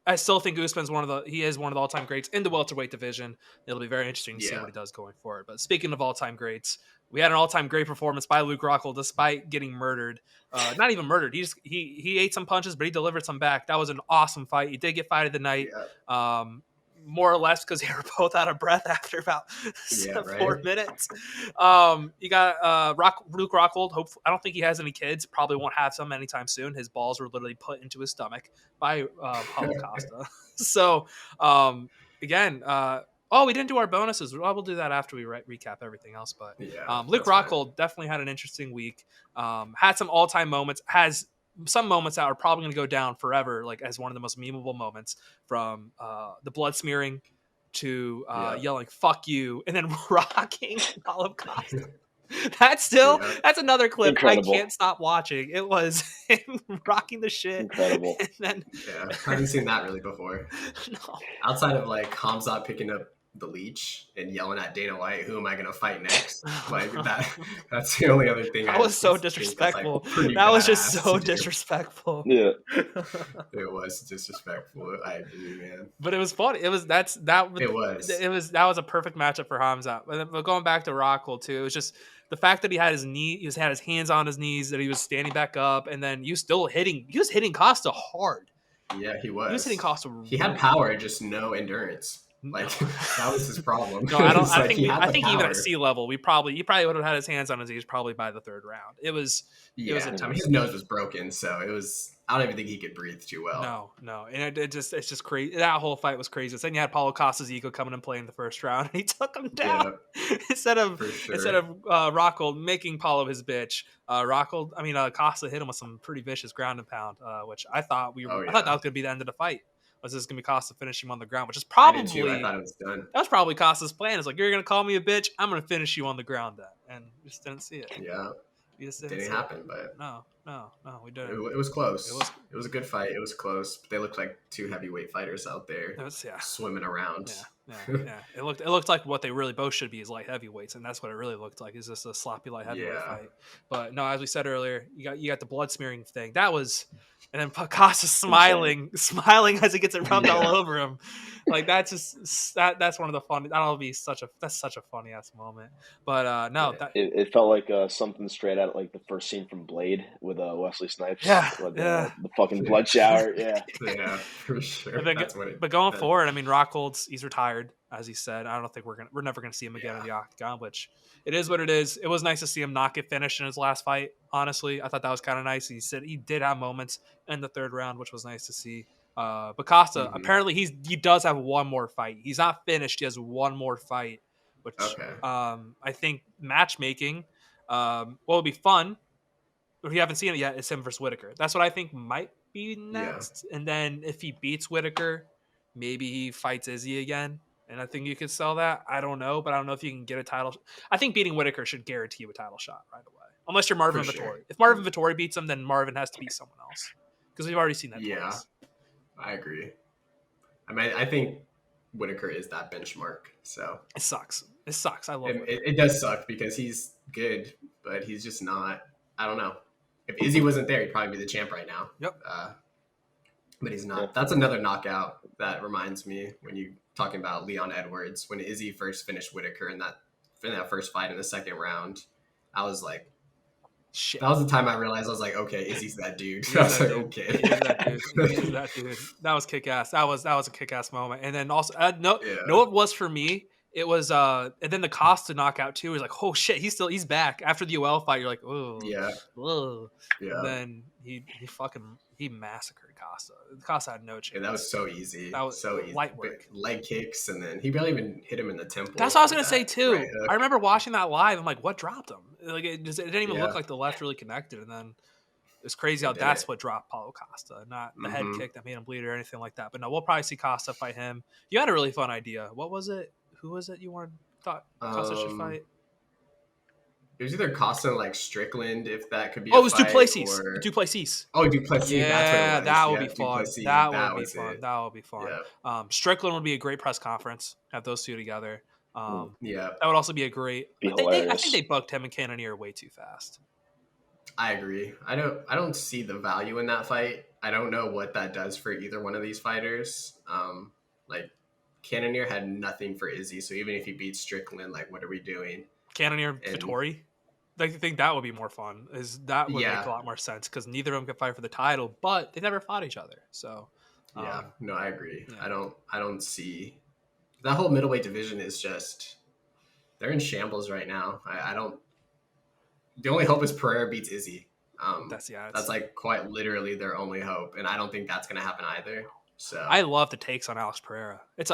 I still think Usman's he is one of the all-time greats in the welterweight division. It'll be very interesting to see what he does going forward. But speaking of all-time greats, we had an all-time great performance by Luke Rockhold despite getting murdered. Not even murdered. He ate some punches, but he delivered some back. That was an awesome fight. He did get fight of the night. Yeah. More or less because they were both out of breath after about 4 minutes. You got Luke Rockhold. I don't think he has any kids. Probably won't have some anytime soon. His balls were literally put into his stomach by Paulo Costa. So again, we didn't do our bonuses. Well, we'll do that after we recap everything else. But Luke Rockhold definitely had an interesting week. Had some all-time moments. Has some moments that are probably going to go down forever, like as one of the most memeable moments, from the blood smearing to yelling "fuck you" and then rocking Paulo Costa. That's another clip Incredible. I can't stop watching. It was him rocking the shit. Incredible. And then, I haven't seen that really before. No. Outside of like Hamzat picking up the leech and yelling at Dana White, "Who am I going to fight next?" Like that's the only other thing. That was so disrespectful. That was just so disrespectful. Yeah. It was disrespectful. I agree, man. But it was funny. That was a perfect matchup for Hamzat. But going back to Rockhold too, it was just the fact that he had his hands on his knees, that he was standing back up, and then he was hitting Costa hard. Yeah, he was. He was hitting Costa. He had power, just no endurance. Like that was his problem. No, I don't. I think even at sea level, he probably would have had his hands on his knees probably by the third round. It was. His nose was broken, so it was. I don't even think he could breathe too well. No, and it's just crazy. That whole fight was crazy. Then you had Paulo Costa's ego coming and playing the first round, and he took him down instead of Rockhold making Paulo his bitch. Costa hit him with some pretty vicious ground and pound, which I thought I thought that was going to be the end of the fight. Was this going to be Costa finishing him on the ground, which is probably. I thought it was done. That was probably Costa's plan. It's like, you're going to call me a bitch, I'm going to finish you on the ground then, and we just didn't see it. Yeah. Didn't happen, but no, we didn't. It was close. It was a good fight. It was close. But they looked like two heavyweight fighters out there swimming around. Yeah. It looked like what they really both should be is light heavyweights, and that's what it really looked like. Is just a sloppy light heavyweight fight. But no, as we said earlier, you got the blood smearing thing. That was, and then Costa smiling as he gets it rubbed all over him. Like that's one of the fun. That's such a funny ass moment. But it felt like something straight out of like the first scene from Blade with Wesley Snipes. The fucking blood shower. Yeah, for sure. But going forward, I mean, Rockhold's he's retired, as he said. I don't think we're never gonna see him again in the octagon, which it is what it is. It was nice to see him not get finished in his last fight. Honestly, I thought that was kind of nice. He said he did have moments in the third round, which was nice to see. But Costa, apparently he does have one more fight. He's not finished. He has one more fight, which I think matchmaking, would be fun. If you haven't seen it yet, it's him versus Whitaker. That's what I think might be next. And then if he beats Whitaker, maybe he fights Izzy again. And I think you could sell that. I don't know, but I don't know if you can get a title. I think beating Whitaker should guarantee you a title shot right away. Unless you're Marvin Vettori. Sure. If Marvin Vettori beats him, then Marvin has to beat someone else. Because we've already seen that twice. I agree. I mean, I think Whitaker is that benchmark. So it sucks. I love it. It does suck because he's good, but he's just not. I don't know. If Izzy wasn't there, he'd probably be the champ right now. Yep. But he's not. That's another knockout that reminds me when you talking about Leon Edwards when Izzy first finished Whitaker in that first fight in the second round. I was like. Shit. That was the time I realized I was like, okay, Izzy's that dude. I was like, okay, He's that dude. That was kick ass. That was a kick ass moment. And then also, know what was for me? It was and then the Costa knockout too. Was like, oh shit, he's back after the UL fight. You're like, oh yeah. And then he massacred Costa. Costa had no chance. And that was so easy. That was so easy. Light work. Leg kicks, and then he barely even hit him in the temple. That's what I was gonna say too. Right, I remember watching that live. I'm like, what dropped him? Like it didn't even look like the left really connected. And then it's crazy how that's what dropped Paulo Costa, not the head kick that made him bleed or anything like that. But no, we'll probably see Costa fight him. You had a really fun idea. What was it? Who was it you thought Costa should fight? It was either Costa and like Strickland, if that could be. Oh, it was Duplessis. Duplessis. Oh, Duplessis. Yeah, that would be fun. That would be fun. Yeah. Strickland would be a great press conference. Have those two together. That would also be a great. I think they booked him and Cannonier way too fast. I agree. I don't see the value in that fight. I don't know what that does for either one of these fighters. Like Cannonier had nothing for Izzy, so even if he beats Strickland, like what are we doing? Cannonier And Vettori. I think that would be more fun. That would make a lot more sense because neither of them could fight for the title, but they never fought each other. So no, I agree. Yeah. I don't see that whole middleweight division is just they're in shambles right now. I don't. The only hope is Pereira beats Izzy. That's like quite literally their only hope, and I don't think that's going to happen either. So I love the takes on Alex Pereira. It's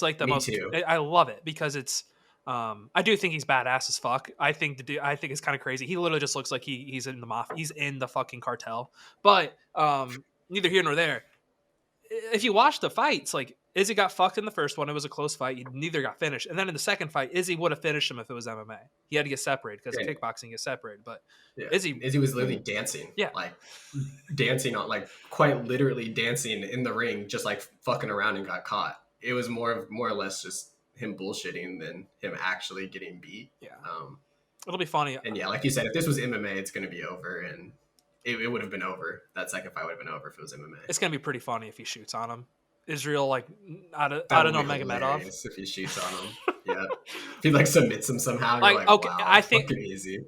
like the most. Too. I love it because it's. I do think he's badass as fuck. I think it's kind of crazy. He literally just looks like he's in the mafia. He's in the fucking cartel. But neither here nor there. If you watch the fights, like Izzy got fucked in the first one. It was a close fight. Neither got finished. And then in the second fight, Izzy would have finished him if it was MMA. He had to get separated because kickboxing gets separated. But Izzy was literally dancing. Yeah. Like dancing on, like quite literally dancing in the ring, just like fucking around and got caught. It was more or less just him bullshitting than him actually getting beat. Yeah. It'll be funny. And yeah, like you said, if this was MMA, it's going to be over, and it would have been over. That second fight would have been over if it was MMA. It's going to be pretty funny if he shoots on him. Israel, like, out of Nurmagomedov. If he shoots on him. Yeah. If he, like, submits him somehow, like you're okay, wow, I think easy.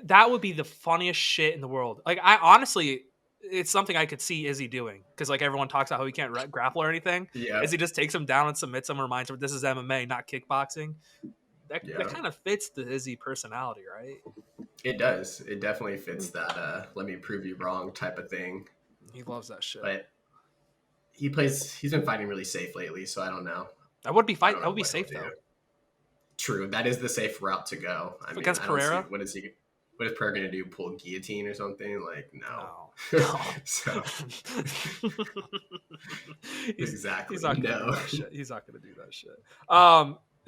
That would be the funniest shit in the world. Like, I honestly, it's something I could see Izzy doing because, like, everyone talks about how he can't grapple or anything. Yeah. Izzy just takes him down and submits him, reminds him this is MMA, not kickboxing. That kind of fits the Izzy personality, right? It does. It definitely fits that let me prove you wrong type of thing. He loves that shit. But he's been fighting really safe lately, so I don't know. That would be safe though. True. That is the safe route to go. Against Pereira? What is Pereira going to do? Pull guillotine or something? Like, no. So exactly. He's not gonna do that shit. He's not going to do that shit.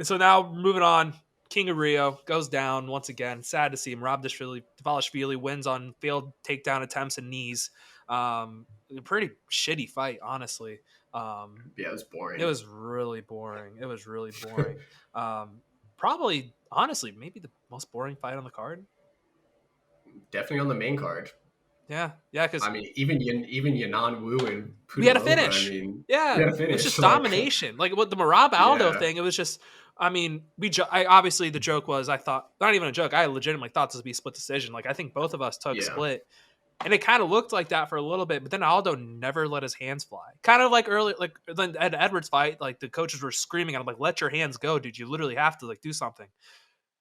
So now moving on, King of Rio goes down once again. Sad to see him. Dvalishvili wins on failed takedown attempts and knees. A pretty shitty fight, honestly. It was boring. It was really boring. Probably, honestly, maybe the most boring fight on the card. Definitely on the main card. Yeah, because even Yanan Wu and Pudilova, we had a finish. It was just domination. Like with the Merab Aldo thing, it was just. Obviously the joke was I thought not even a joke. I legitimately thought this would be a split decision. Like I think both of us took split, and it kind of looked like that for a little bit. But then Aldo never let his hands fly. Kind of like early, like then at Edwards fight, like the coaches were screaming at him like, "Let your hands go, dude! You literally have to like do something."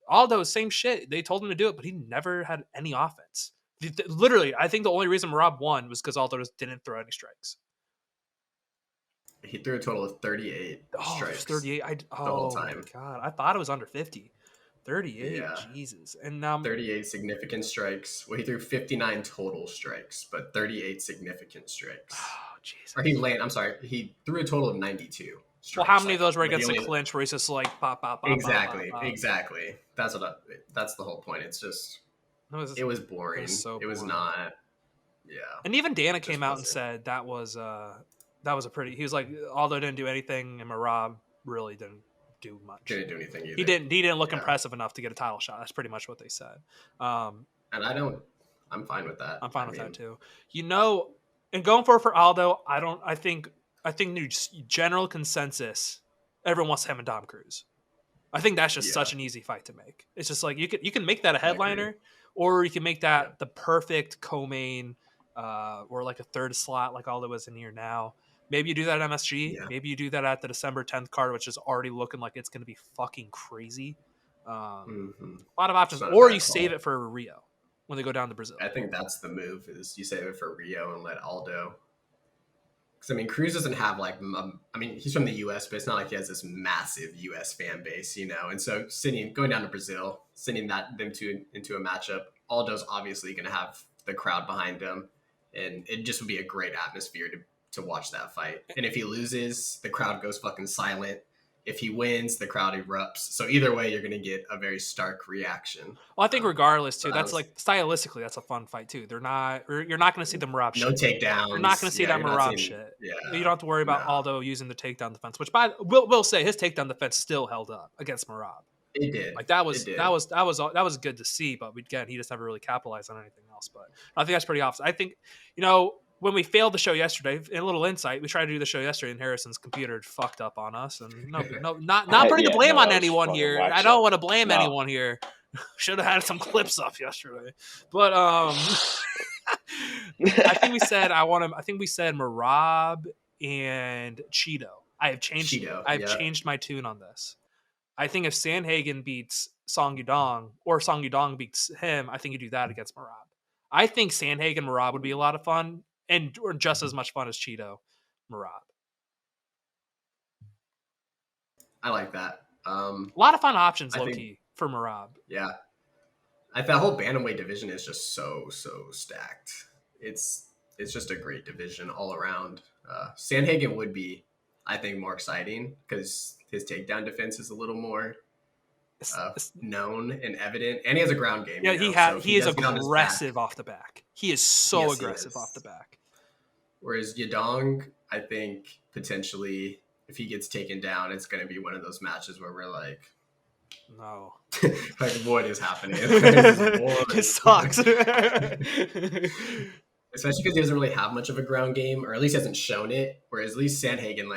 Aldo, same shit. They told him to do it, but he never had any offense. Literally, I think the only reason Merab won was because Aldo just didn't throw any strikes. He threw a total of 38 strikes. 38. The whole time. My God, I thought it was under 50. 38. Yeah. Jesus. And 38 significant strikes. Well, he threw 59 total strikes, but 38 significant strikes. Oh, Jesus. Or he threw a total of 92. Strikes. Well, how many of those were against the clinch where he's just like pop, pop, pop? Exactly. Pop, pop. Exactly. That's the whole point. It's just it was boring. It was not. Yeah. And even Dana came out and said that was a pretty. He was like, Aldo didn't do anything, and Merab really didn't do much. Didn't do anything either. He didn't look impressive enough to get a title shot. That's pretty much what they said. And I'm fine with that. I'm fine with that too. And going for Aldo, I think general consensus, everyone wants him and Dom Cruz. I think that's just such an easy fight to make. It's just like you can make that a headliner, or you can make that the perfect co-main, or like a third slot like Aldo is in here now. Maybe you do that at MSG. Yeah. Maybe you do that at the December 10th card, which is already looking like it's going to be fucking crazy. A lot of options. Or you save it for Rio when they go down to Brazil. I think that's the move, is you save it for Rio and let Aldo. Because, Cruz doesn't have, he's from the U.S., but it's not like he has this massive U.S. fan base, And so going down to Brazil, sending them into a matchup, Aldo's obviously going to have the crowd behind him. And it just would be a great atmosphere to watch that fight. And if he loses, the crowd goes fucking silent. If he wins, the crowd erupts. So either way, you're going to get a very stark reaction. Well, I think regardless, too, that's stylistically, that's a fun fight, too. You're not going to see the Merab shit. No takedowns. You're not going to see that Merab shit. Yeah. You don't have to worry about Aldo using the takedown defense, which we'll say his takedown defense still held up against Merab. It did. That was good to see, but again, he just never really capitalized on anything else. But I think that's pretty obvious. I think, when we failed the show yesterday, in a little insight, we tried to do the show yesterday, and Harrison's computer fucked up on us. And not putting the blame on anyone here. I don't want to blame anyone here. Should have had some clips up yesterday, but I think we said Marab and Cheeto. I have changed my tune on this. I think if Sandhagen beats Song Yudong or Song Yudong beats him, I think you do that against Marab. I think Sandhagen Marab would be a lot of fun or just as much fun as Cheeto Marab. I like that. A lot of fun options, low-key, for Marab. Yeah. That whole bantamweight division is just so stacked. It's just a great division all around. Sandhagen would be, I think, more exciting because his takedown defense is a little more known and evident, and he has a ground game. Yeah, he is aggressive off the back. He is so aggressive off the back. Whereas Yadong, I think potentially, if he gets taken down, it's going to be one of those matches where we're like, no, like what is happening? It sucks. Especially because he doesn't really have much of a ground game, or at least hasn't shown it. Whereas at least Sandhagen,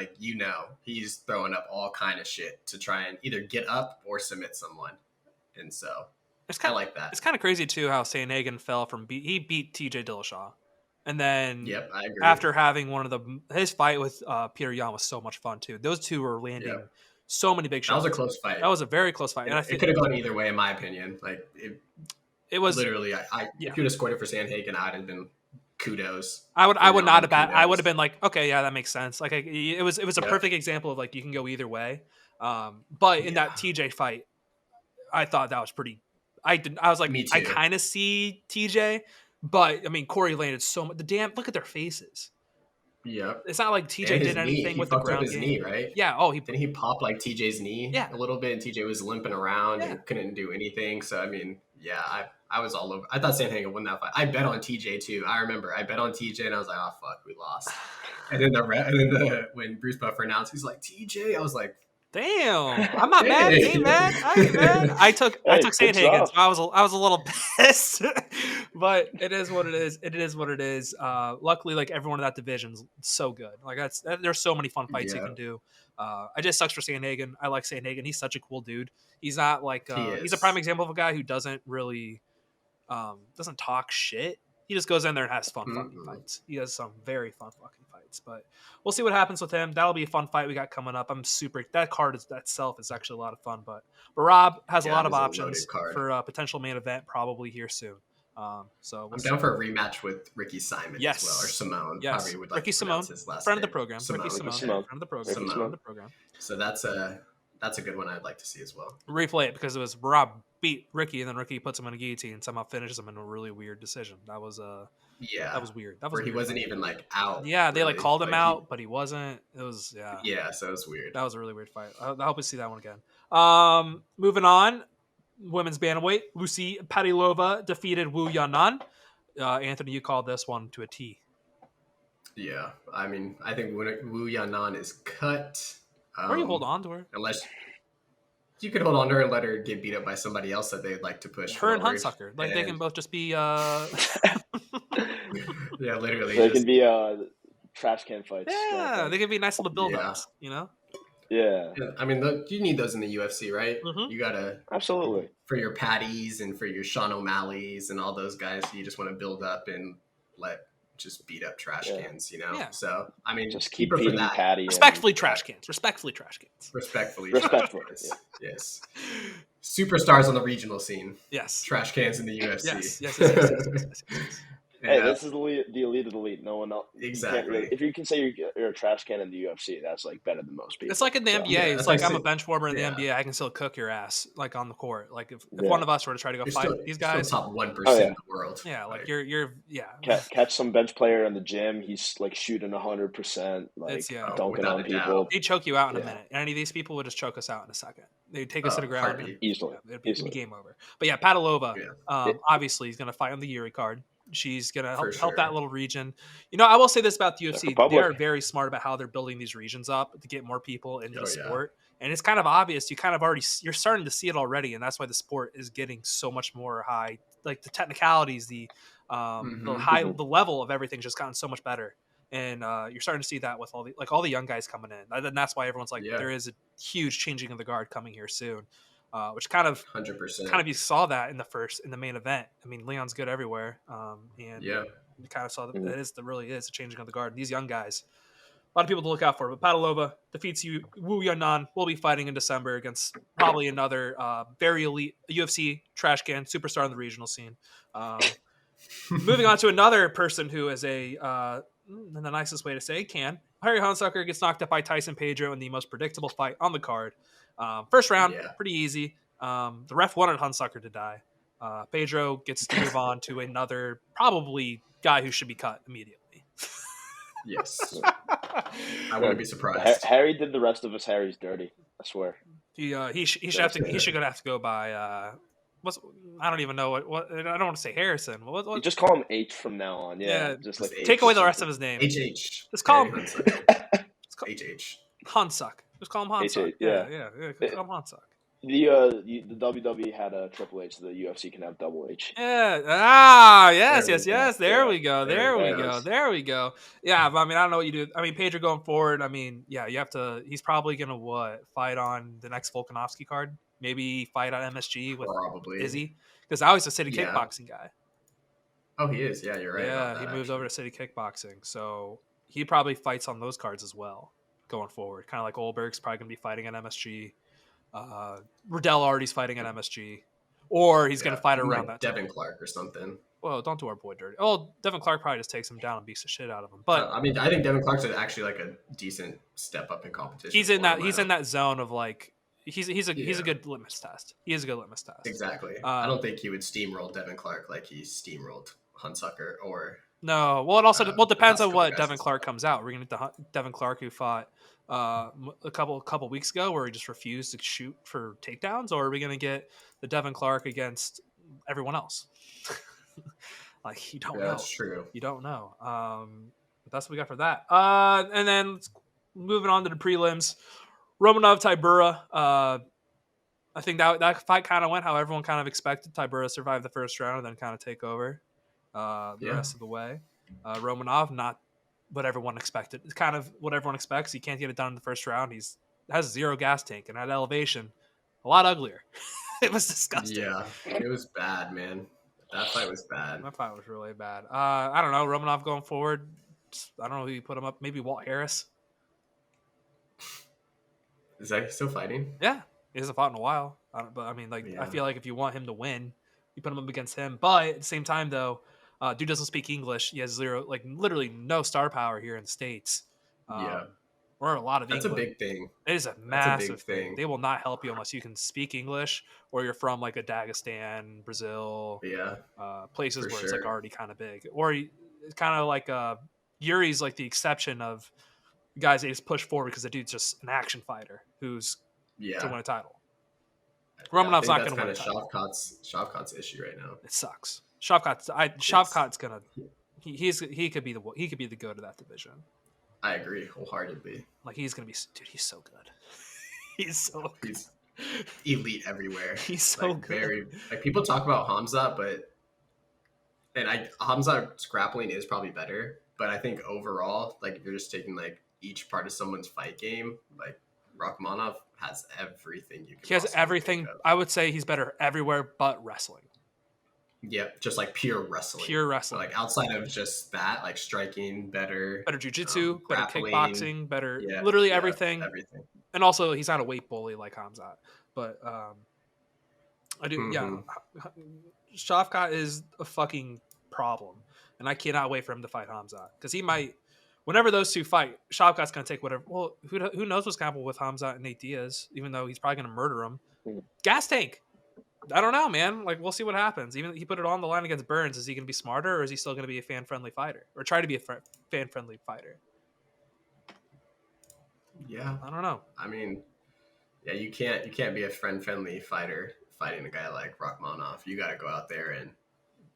he's throwing up all kind of shit to try and either get up or submit someone. And so I like that. It's kind of crazy too how Sandhagen fell from he beat TJ Dillashaw. And then I agree. After having his fight with Peter Yan was so much fun too. Those two were landing so many big shots. That was a close fight. That was a very close fight. And I think it could have gone either way, in my opinion. Like it was literally, if you would have scored it for Sandhagen, I'd have been kudos. I would not have I would have been like, okay, yeah, that makes sense. Like it was a perfect example of like you can go either way. But in that TJ fight, I thought that was pretty. I was like, I kind of see TJ, but I mean Corey landed so much. Look at their faces. Yeah, it's not like TJ did anything with the ground game. Knee, right? Yeah. Oh, didn't he pop like TJ's knee a little bit, and TJ was limping around and couldn't do anything. So I mean, I was all over. I thought Sandhagen won that fight. I bet on TJ too. I remember I bet on TJ, and I was like, oh fuck, we lost. And then when Bruce Buffer announced, he's like TJ, I was like, damn, I'm not mad. I ain't mad. I took Sandhagen, so I was a little pissed, but it is what it is. It is what it is. Luckily, like everyone in that division's so good. Like there's so many fun fights you can do. It just sucks for Sandhagen. I like Sandhagen. He's such a cool dude. He's not like he's a prime example of a guy who doesn't really doesn't talk shit. He just goes in there and has fun fucking fights. He has some very fun fucking fights, but we'll see what happens with him. That'll be a fun fight we got coming up. That card itself is actually a lot of fun, but Rob has a lot of options for a potential main event probably here soon. So I'm down for a rematch with Ricky Simon as well, or Simone. Yes, would like Ricky Simone, friend of the program. Ricky Simone, friend of the program. So that's a good one I'd like to see as well. Replay it because it was Rob beat Ricky and then Ricky puts him in a guillotine and somehow finishes him in a really weird decision. That was that was weird. That was where he wasn't even like out. Yeah, they called him out, but he wasn't. It was Yeah, so it was weird. That was a really weird fight. I hope we see that one again. Moving on, women's bantamweight, Lucy Padilova defeated Wu Yannan. Anthony, you called this one to a T. Yeah, I mean, I think Wu Yannan is cut. Or you hold on to her. Unless you could hold on to her and let her get beat up by somebody else that they'd like to push. Her and Huntsucker. Like they can both just be yeah, literally. They can be trash can fights. Yeah, they can be nice little build-ups, you know? Yeah. I mean, you need those in the UFC, right? Mm-hmm. You gotta absolutely for your Patties and for your Sean O'Malley's and all those guys. You just want to build up and just beat up trash cans, you know? Yeah. So, I mean, just keep beating Patty. Respectfully trash cans. Respectfully. Yes. Superstars on the regional scene. Yes. Trash cans in the UFC. Yes. Hey, this is the elite of the elite. No one else. Exactly. If you can say you're a trash can in the UFC, that's like better than most people. It's like in the NBA. It's like I'm a bench warmer in the NBA. I can still cook your ass like on the court. Like if one of us were to try to go fight these guys, top 1% in the world. Yeah, like you're catch some bench player in the gym. He's like shooting 100%, like dunking on people. They'd choke you out in a minute. And any of these people would just choke us out in a second. They'd take us to the ground and easily. It'd be game over. But yeah, Padilova, obviously, he's going to fight on the Yuri card. She's going to help that little region. You know, I will say this about the UFC. They are very smart about how they're building these regions up to get more people into the sport. And it's kind of obvious. You're starting to see it already. And that's why the sport is getting so much more high. Like the technicalities, the the level of everything's just gotten so much better. And you're starting to see that with all the young guys coming in. And that's why everyone's like, there is a huge changing of the guard coming here soon. Which kind of 100%. You saw that in the main event. I mean, Leon's good everywhere. And you kind of saw that it really is a changing of the guard. These young guys, a lot of people to look out for. But Padalova defeats Wu Yannan. Will be fighting in December against probably another very elite UFC trash can superstar in the regional scene. Moving on to another person who is the nicest way to say can. Harry Hunsucker gets knocked out by Tyson Pedro in the most predictable fight on the card. First round, pretty easy. The ref wanted Hunsucker to die. Pedro gets to move on to another probably guy who should be cut immediately. Yes. I wouldn't be surprised. Harry did the rest of us Harry's dirty. I swear. He should have to go by I don't even know what I don't want to say Harrison. What? You just call him H from now on. Yeah. Just like take away the rest of his name. HH. Just call him HH. Hunsuck. Just call him Hunsuck. Yeah. Call him Hunsuck. The WWE had a Triple H, so the UFC can have Double H. Yeah. Yes. There we go. Yeah, but I mean, I don't know what you do. I mean, Pedro going forward. I mean, yeah, you have to. He's probably gonna fight on the next Volkanovski card. Maybe fight on MSG with Izzy, because now he's a city kickboxing guy. Oh, he is. Yeah, you're right. Yeah, he moves over to city kickboxing, so he probably fights on those cards as well going forward. Kind of like Olberg's probably gonna be fighting at MSG. Riddell already's fighting at MSG, or he's going to fight around that Devin Clark or something. Well, don't do our boy dirty. Oh, Devin Clark probably just takes him down and beats the shit out of him. But I mean, I think Devin Clark's actually like a decent step up in competition. He's in that zone of like he's a good litmus test. He is a good litmus test. Exactly. I don't think he would steamroll Devin Clark like he steamrolled Hunsucker or. No, well, it also depends on what Devin Clark comes out. We're gonna get the Devin Clark who fought a couple weeks ago, where he just refused to shoot for takedowns, or are we gonna get the Devin Clark against everyone else? Like you don't know. That's true. You don't know. But that's what we got for that. And then moving on to the prelims, Romanov Tybura. I think that fight kind of went how everyone kind of expected. Tybura survived the first round and then kind of take over the rest of the way. Romanov, not what everyone expected. It's kind of what everyone expects. He can't get it done in the first round. Has zero gas tank, and at elevation, a lot uglier. It was disgusting. Yeah, it was bad, man. That fight was bad. That fight was really bad. I don't know. Romanov going forward, I don't know who you put him up. Maybe Walt Harris. Is that still fighting? Yeah, he hasn't fought in a while. But I mean, I feel like if you want him to win, you put him up against him. But at the same time, though, dude doesn't speak English. He has literally no star power here in the States. Or a lot of English. That's a big thing. It is a massive thing. They will not help you unless you can speak English, or you're from like a Dagestan, Brazil, places where it's like already kind of big. Or it's kind of like Yuri's like the exception of guys they just push forward because the dude's just an action fighter who's to win a title. Romanov's not going to win a title. Shavkat's issue right now. It sucks. Shavkat's gonna. He could be the goat of that division. I agree wholeheartedly. Like he's gonna be, dude. He's so good. He's elite everywhere. He's so good. Very people talk about Hamza, Hamza's grappling is probably better, but I think overall, if you're just taking each part of someone's fight game, Rakhmonov has everything you can. He has everything. I would say he's better everywhere but wrestling. Yeah, just pure wrestling. Pure wrestling. Outside of just that, striking, better jiu-jitsu, better kickboxing, better literally everything. Everything. And also, he's not a weight bully like Hamzat. But I do, Shavkat is a fucking problem. And I cannot wait for him to fight Hamzat. Because he might, whenever those two fight, Shavkat's going to take whatever. Well, who knows what's going to happen with Hamzat and Nate Diaz, even though he's probably going to murder him. Gas tank. I don't know, man. We'll see what happens. Even he put it on the line against Burns. Is he going to be smarter, or is he still going to be a fan-friendly fighter, or try to be a fan-friendly fighter? Yeah, I don't know. I mean, you can't be a friend-friendly fighter fighting a guy like Rakhmonov. You got to go out there and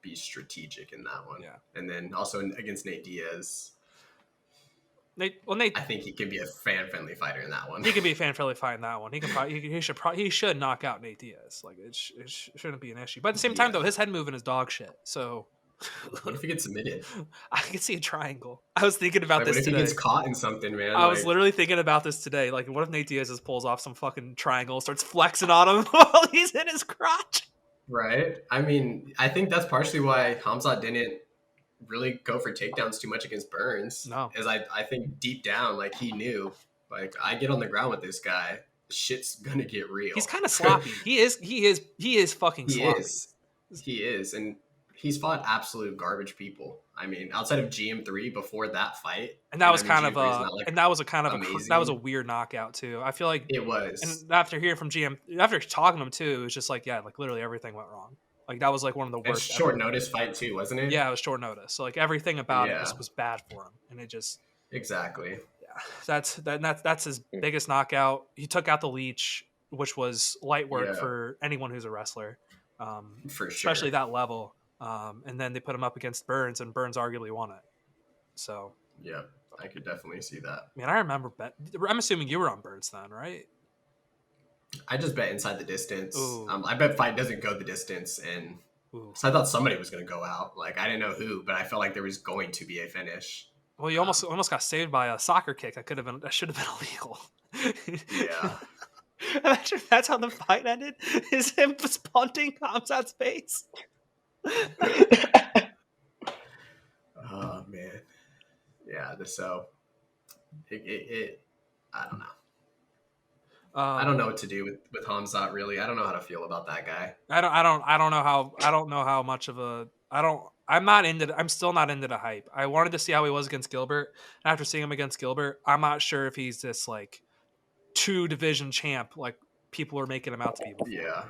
be strategic in that one. Yeah, and then also against Nate Diaz. I think he could be a fan-friendly fighter in that one. He could be a fan-friendly fight in that one. He can probably, he should knock out Nate Diaz. Like it shouldn't be an issue. But at the same time, though, his head moving is dog shit. So what if he gets submitted? I could see a triangle. I was thinking about this what if today. He gets caught in something, man? I was literally thinking about this today. Like, what if Nate Diaz just pulls off some fucking triangle, starts flexing on him while he's in his crotch? Right. I mean, I think that's partially why Hamzat didn't really go for takedowns too much against Burns. No, is I think deep down, like he knew, like I get on the ground with this guy, shit's gonna get real. He's kind of sloppy. He is fucking sloppy. He is, and he's fought absolute garbage people. I mean, outside of GM3 before that fight, and that was kind of that was a weird knockout too. I feel like it was. And after hearing from GM, after talking to him too, it was just like, yeah, like literally everything went wrong. Like that was like one of the worst. Short notice fight too, wasn't it? Yeah, it was short notice. So like everything about it was bad for him, and it just exactly. Yeah, that's his biggest knockout. He took out the leech, which was light work for anyone who's a wrestler, for sure, especially that level. And then they put him up against Burns, and Burns arguably won it. So yeah, I could definitely see that. Man, I remember. I'm assuming you were on Burns then, right? I just bet inside the distance. I bet fight doesn't go the distance, and so I thought somebody was going to go out. Like I didn't know who, but I felt like there was going to be a finish. Well, you almost got saved by a soccer kick. That should have been illegal. Yeah. Imagine if that's how the fight ended. Is him just punting Hamzat's face. Oh man, yeah. So it I don't know. I don't know what to do with Hamzat. Really, I don't know how to feel about that guy. I don't know how much of a I'm still not into the hype. I wanted to see how he was against Gilbert. And after seeing him against Gilbert, I'm not sure if he's this like 2-division champ like people are making him out to be before. Yeah.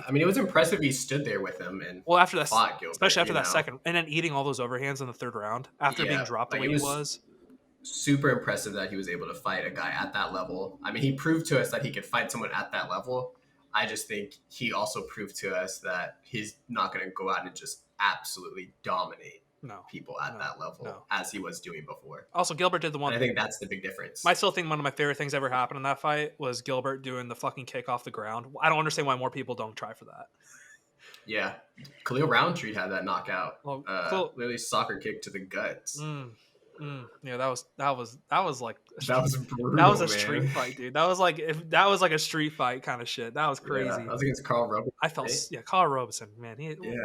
I mean, it was impressive he stood there with him and after that, fought Gilbert, especially after that second, and then eating all those overhands in the third round after being dropped the way he was. Super impressive that he was able to fight a guy at that level. I mean, he proved to us that he could fight someone at that level. I just think he also proved to us that he's not going to go out and just absolutely dominate people at that level as he was doing before. Also, Gilbert did the one. I think that's the big difference. I still think one of my favorite things ever happened in that fight was Gilbert doing the fucking kick off the ground. I don't understand why more people don't try for that. Yeah. Khalil Roundtree had that knockout. Literally soccer kick to the guts. Yeah, that was like brutal, that was a street fight, dude. That was like a street fight kind of shit. That was crazy. Yeah, that was against Carl Robeson. I felt Carl Robeson, man.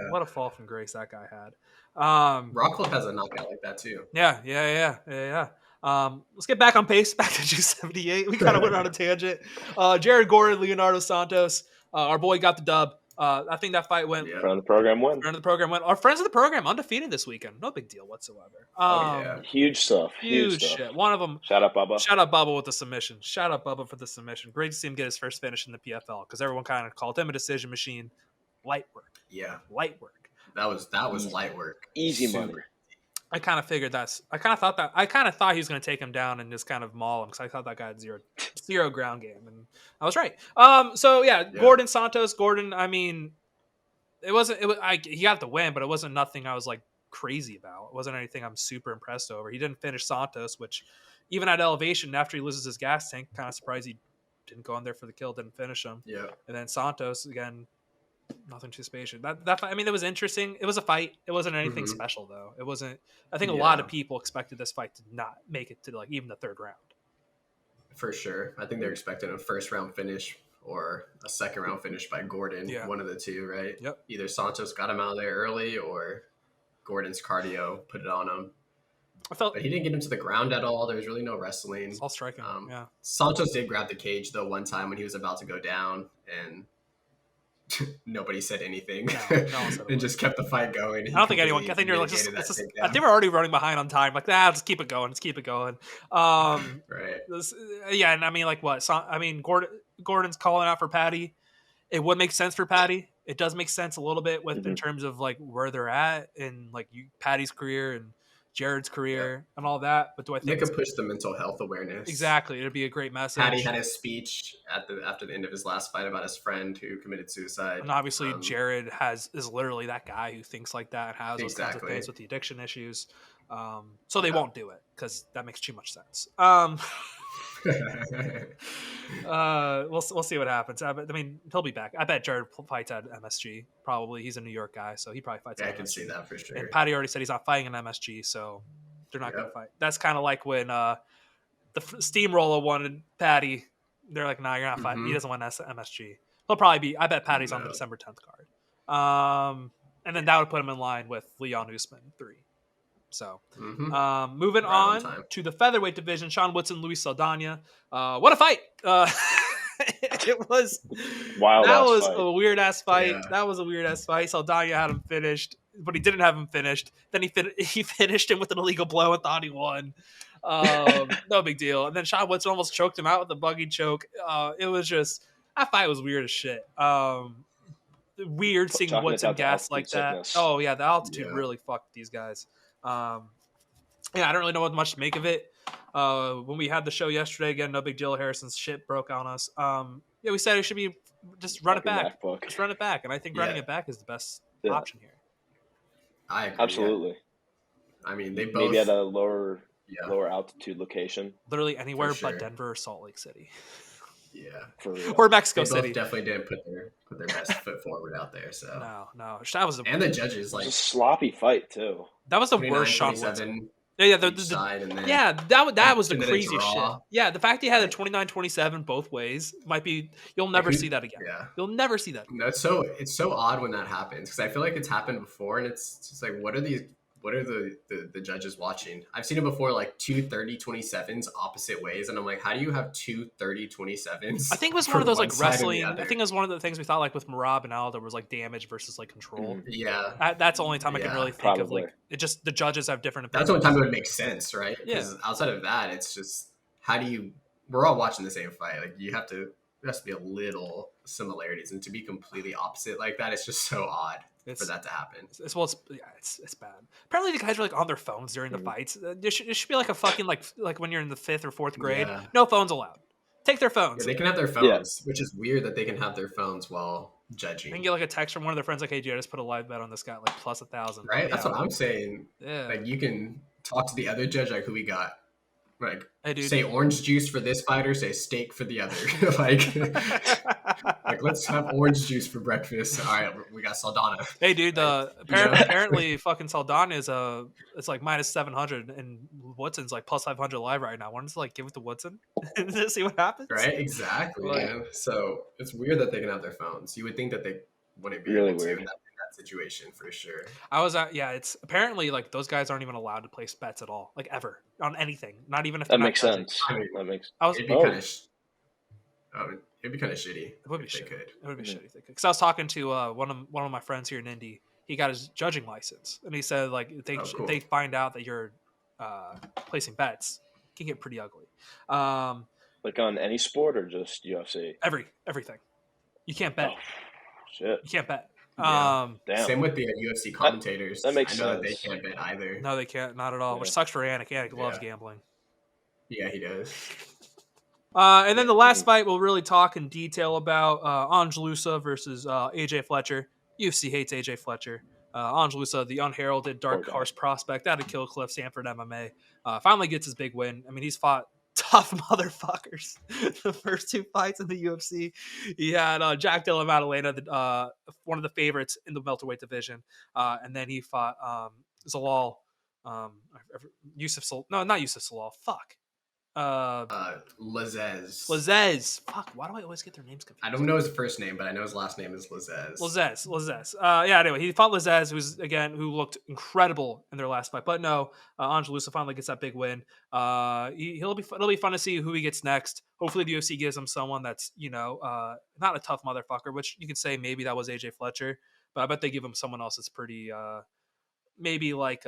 What a fall from grace that guy had. Rockhold has a knockout like that too. Yeah. Let's get back on pace. Back to 278. We kind of went on a tangent. Jared Gordon, Leonardo Santos. Our boy got the dub. I think that fight went. Friend of the program won. Our friends of the program undefeated this weekend. No big deal whatsoever. Huge stuff. Huge shit. One of them. Shout out Bubba. Shout out Bubba with the submission. Shout out Bubba for the submission. Great to see him get his first finish in the PFL because everyone kind of called him a decision machine. Light work. Yeah. Light work. That was light work. Easy money. I kind of figured I kind of thought he was going to take him down and just kind of maul him because I thought that guy had zero ground game, and I was right. Gordon Santos. Gordon, I mean, he got the win, but it wasn't nothing I was like crazy about. It wasn't anything I'm super impressed over. He didn't finish Santos, which even at elevation after he loses his gas tank, kind of surprised he didn't go in there for the kill, didn't finish him. Yeah. And then Santos again. Nothing too spacious. That I mean, it was interesting. It was a fight. It wasn't anything special though. It wasn't. I think a lot of people expected this fight to not make it to like even the third round. For sure, I think they're expecting a first round finish or a second round finish by Gordon. Yeah. One of the two, right? Yep. Either Santos got him out of there early, or Gordon's cardio put it on him. But he didn't get him to the ground at all. There was really no wrestling. It's all striking. Santos did grab the cage though one time when he was about to go down and. Nobody said anything. And just kept the fight going. I don't think anyone. I think they're like, I think we're already running behind on time. Like, just keep it going. Just keep it going. Right. And I mean, like, what? Gordon's calling out for Patty. It would make sense for Patty. It does make sense a little bit in terms of like where they're at in like Patty's career and Jared's career and all that. But do I think they could push the mental health awareness? Exactly. It'd be a great message. Patty had his speech after the end of his last fight about his friend who committed suicide. And obviously Jared is literally that guy who thinks like that and has those kinds of things with the addiction issues. So they won't do it because that makes too much sense. We'll see what happens. I mean, he'll be back. I bet Jared fights at MSG. Probably, he's a New York guy, so he probably fights. Yeah, at I can MSG. see that for sure. And Patty already said he's not fighting in MSG, so they're not going to fight. That's kind of like when the Steamroller wanted Patty. They're like, "Nah, you're not fighting. He doesn't want MSG." He'll probably be. I bet Patty's on the December 10th card. And then that would put him in line with Leon Usman 3. So, moving on to the featherweight division, Sean Woodson, Luis Saldana. What a fight! It was wild. That was fight. a weird ass fight. Yeah. That was a weird ass fight. Saldana had him finished, but he didn't have him finished. Then he finished him with an illegal blow and thought he won. No big deal. And then Sean Woodson almost choked him out with a buggy choke. It was just that fight was weird as shit. Weird seeing Woodson gas like that. Sickness. Oh yeah, the altitude really fucked these guys. I don't really know what much to make of it. When we had the show yesterday, again, no big deal. Harrison's shit broke on us. We said it should be just run it back. Just run it back, and I think running it back is the best option here. I agree. Absolutely. I mean, they both maybe at a lower altitude location. Literally anywhere but Denver or Salt Lake City. Yeah, for real. Or Mexico they City. Both definitely didn't put their best foot forward out there. So no, that was and the judges it was a sloppy fight too. That was the worst Sean Woodson. Yeah, that was the crazy shit. Yeah, the fact he had a 29-27 both ways might be you'll never see that again. Yeah, you'll never see that. No, it's so odd when that happens because I feel like it's happened before, and it's just like what are the judges watching? I've seen it before, like 2 30-27s opposite ways, and I'm like, how do you have 2 30-27s? I think it was one of those like wrestling. I think it was one of the things we thought like with Merab and Al, there was like damage versus like control. Yeah, that's the only time I can really think of like it. Just the judges have different opinions. That's the only time it would make sense, right? Because outside of that, it's just how do you? We're all watching the same fight. Like there has to be a little similarities, and to be completely opposite like that, it's just so odd. For that to happen. It's bad. Apparently the guys are like on their phones during the fights. It should be like a fucking like when you're in the 5th or 4th grade. Yeah. No phones allowed. Take their phones. Yeah, they can have their phones, which is weird that they can have their phones while judging. They can get like a text from one of their friends like, "Hey, dude, I just put a live bet on this guy like plus 1,000." Right? That's what I'm saying. Yeah. Like you can talk to the other judge like who we got. Like, hey, dude, say orange juice for this fighter, say steak for the other. like let's have orange juice for breakfast. All right, we got Saldana. Hey, dude, apparently fucking Saldana is it's like minus 700, and Woodson's like plus 500 live right now. Why don't you like give it to Woodson and see what happens? Right, exactly. Man. So it's weird that they can have their phones. You would think that they wouldn't be really able to weird. in that situation for sure. It's apparently like those guys aren't even allowed to place bets at all, like ever on anything. Not even if that makes sense. It'd be kind of shitty. It would be shitty. It would be shitty because I was talking to one of my friends here in Indy. He got his judging license, and he said like if they find out that you're placing bets, it can get pretty ugly. Like on any sport or just UFC? Everything. You can't bet. Oh, shit. You can't bet. Yeah. Same with the UFC commentators. That makes sense. That they can't bet either. No, they can't. Not at all. Which sucks for Anik. Anik loves gambling. Yeah, he does. And then the last fight we'll really talk in detail about Angelusa versus AJ Fletcher. UFC hates AJ Fletcher. Angelusa, the unheralded dark horse prospect out of Kill Cliff, Sanford MMA, finally gets his big win. I mean, he's fought tough motherfuckers the first 2 fights in the UFC. He had Jack Dilla Maddalena, one of the favorites in the welterweight division, and then he fought Zalal, not Yusuf Salal. Fuck. Lazez. Fuck, why do I always get their names confused? I don't know his first name, but I know his last name is Lazez. Anyway, he fought Lazez, who looked incredible in their last fight. But no, Angelusa finally gets that big win. It'll be fun to see who he gets next. Hopefully the UFC gives him someone that's, not a tough motherfucker, which you could say maybe that was AJ Fletcher, but I bet they give him someone else that's pretty, maybe like,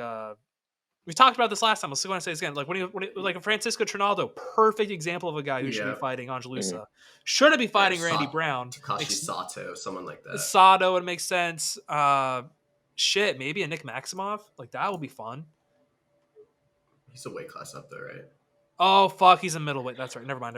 we talked about this last time. I was going to say this again. Like like Francisco Trinaldo, perfect example of a guy who should be fighting Angelusa. Mm-hmm. Shouldn't be fighting Randy Brown. Takashi Sato, someone like that. Sato would make sense. Maybe a Nick Maximov. Like that would be fun. He's a weight class up there, right? Oh fuck, he's a middleweight. That's right. Never mind.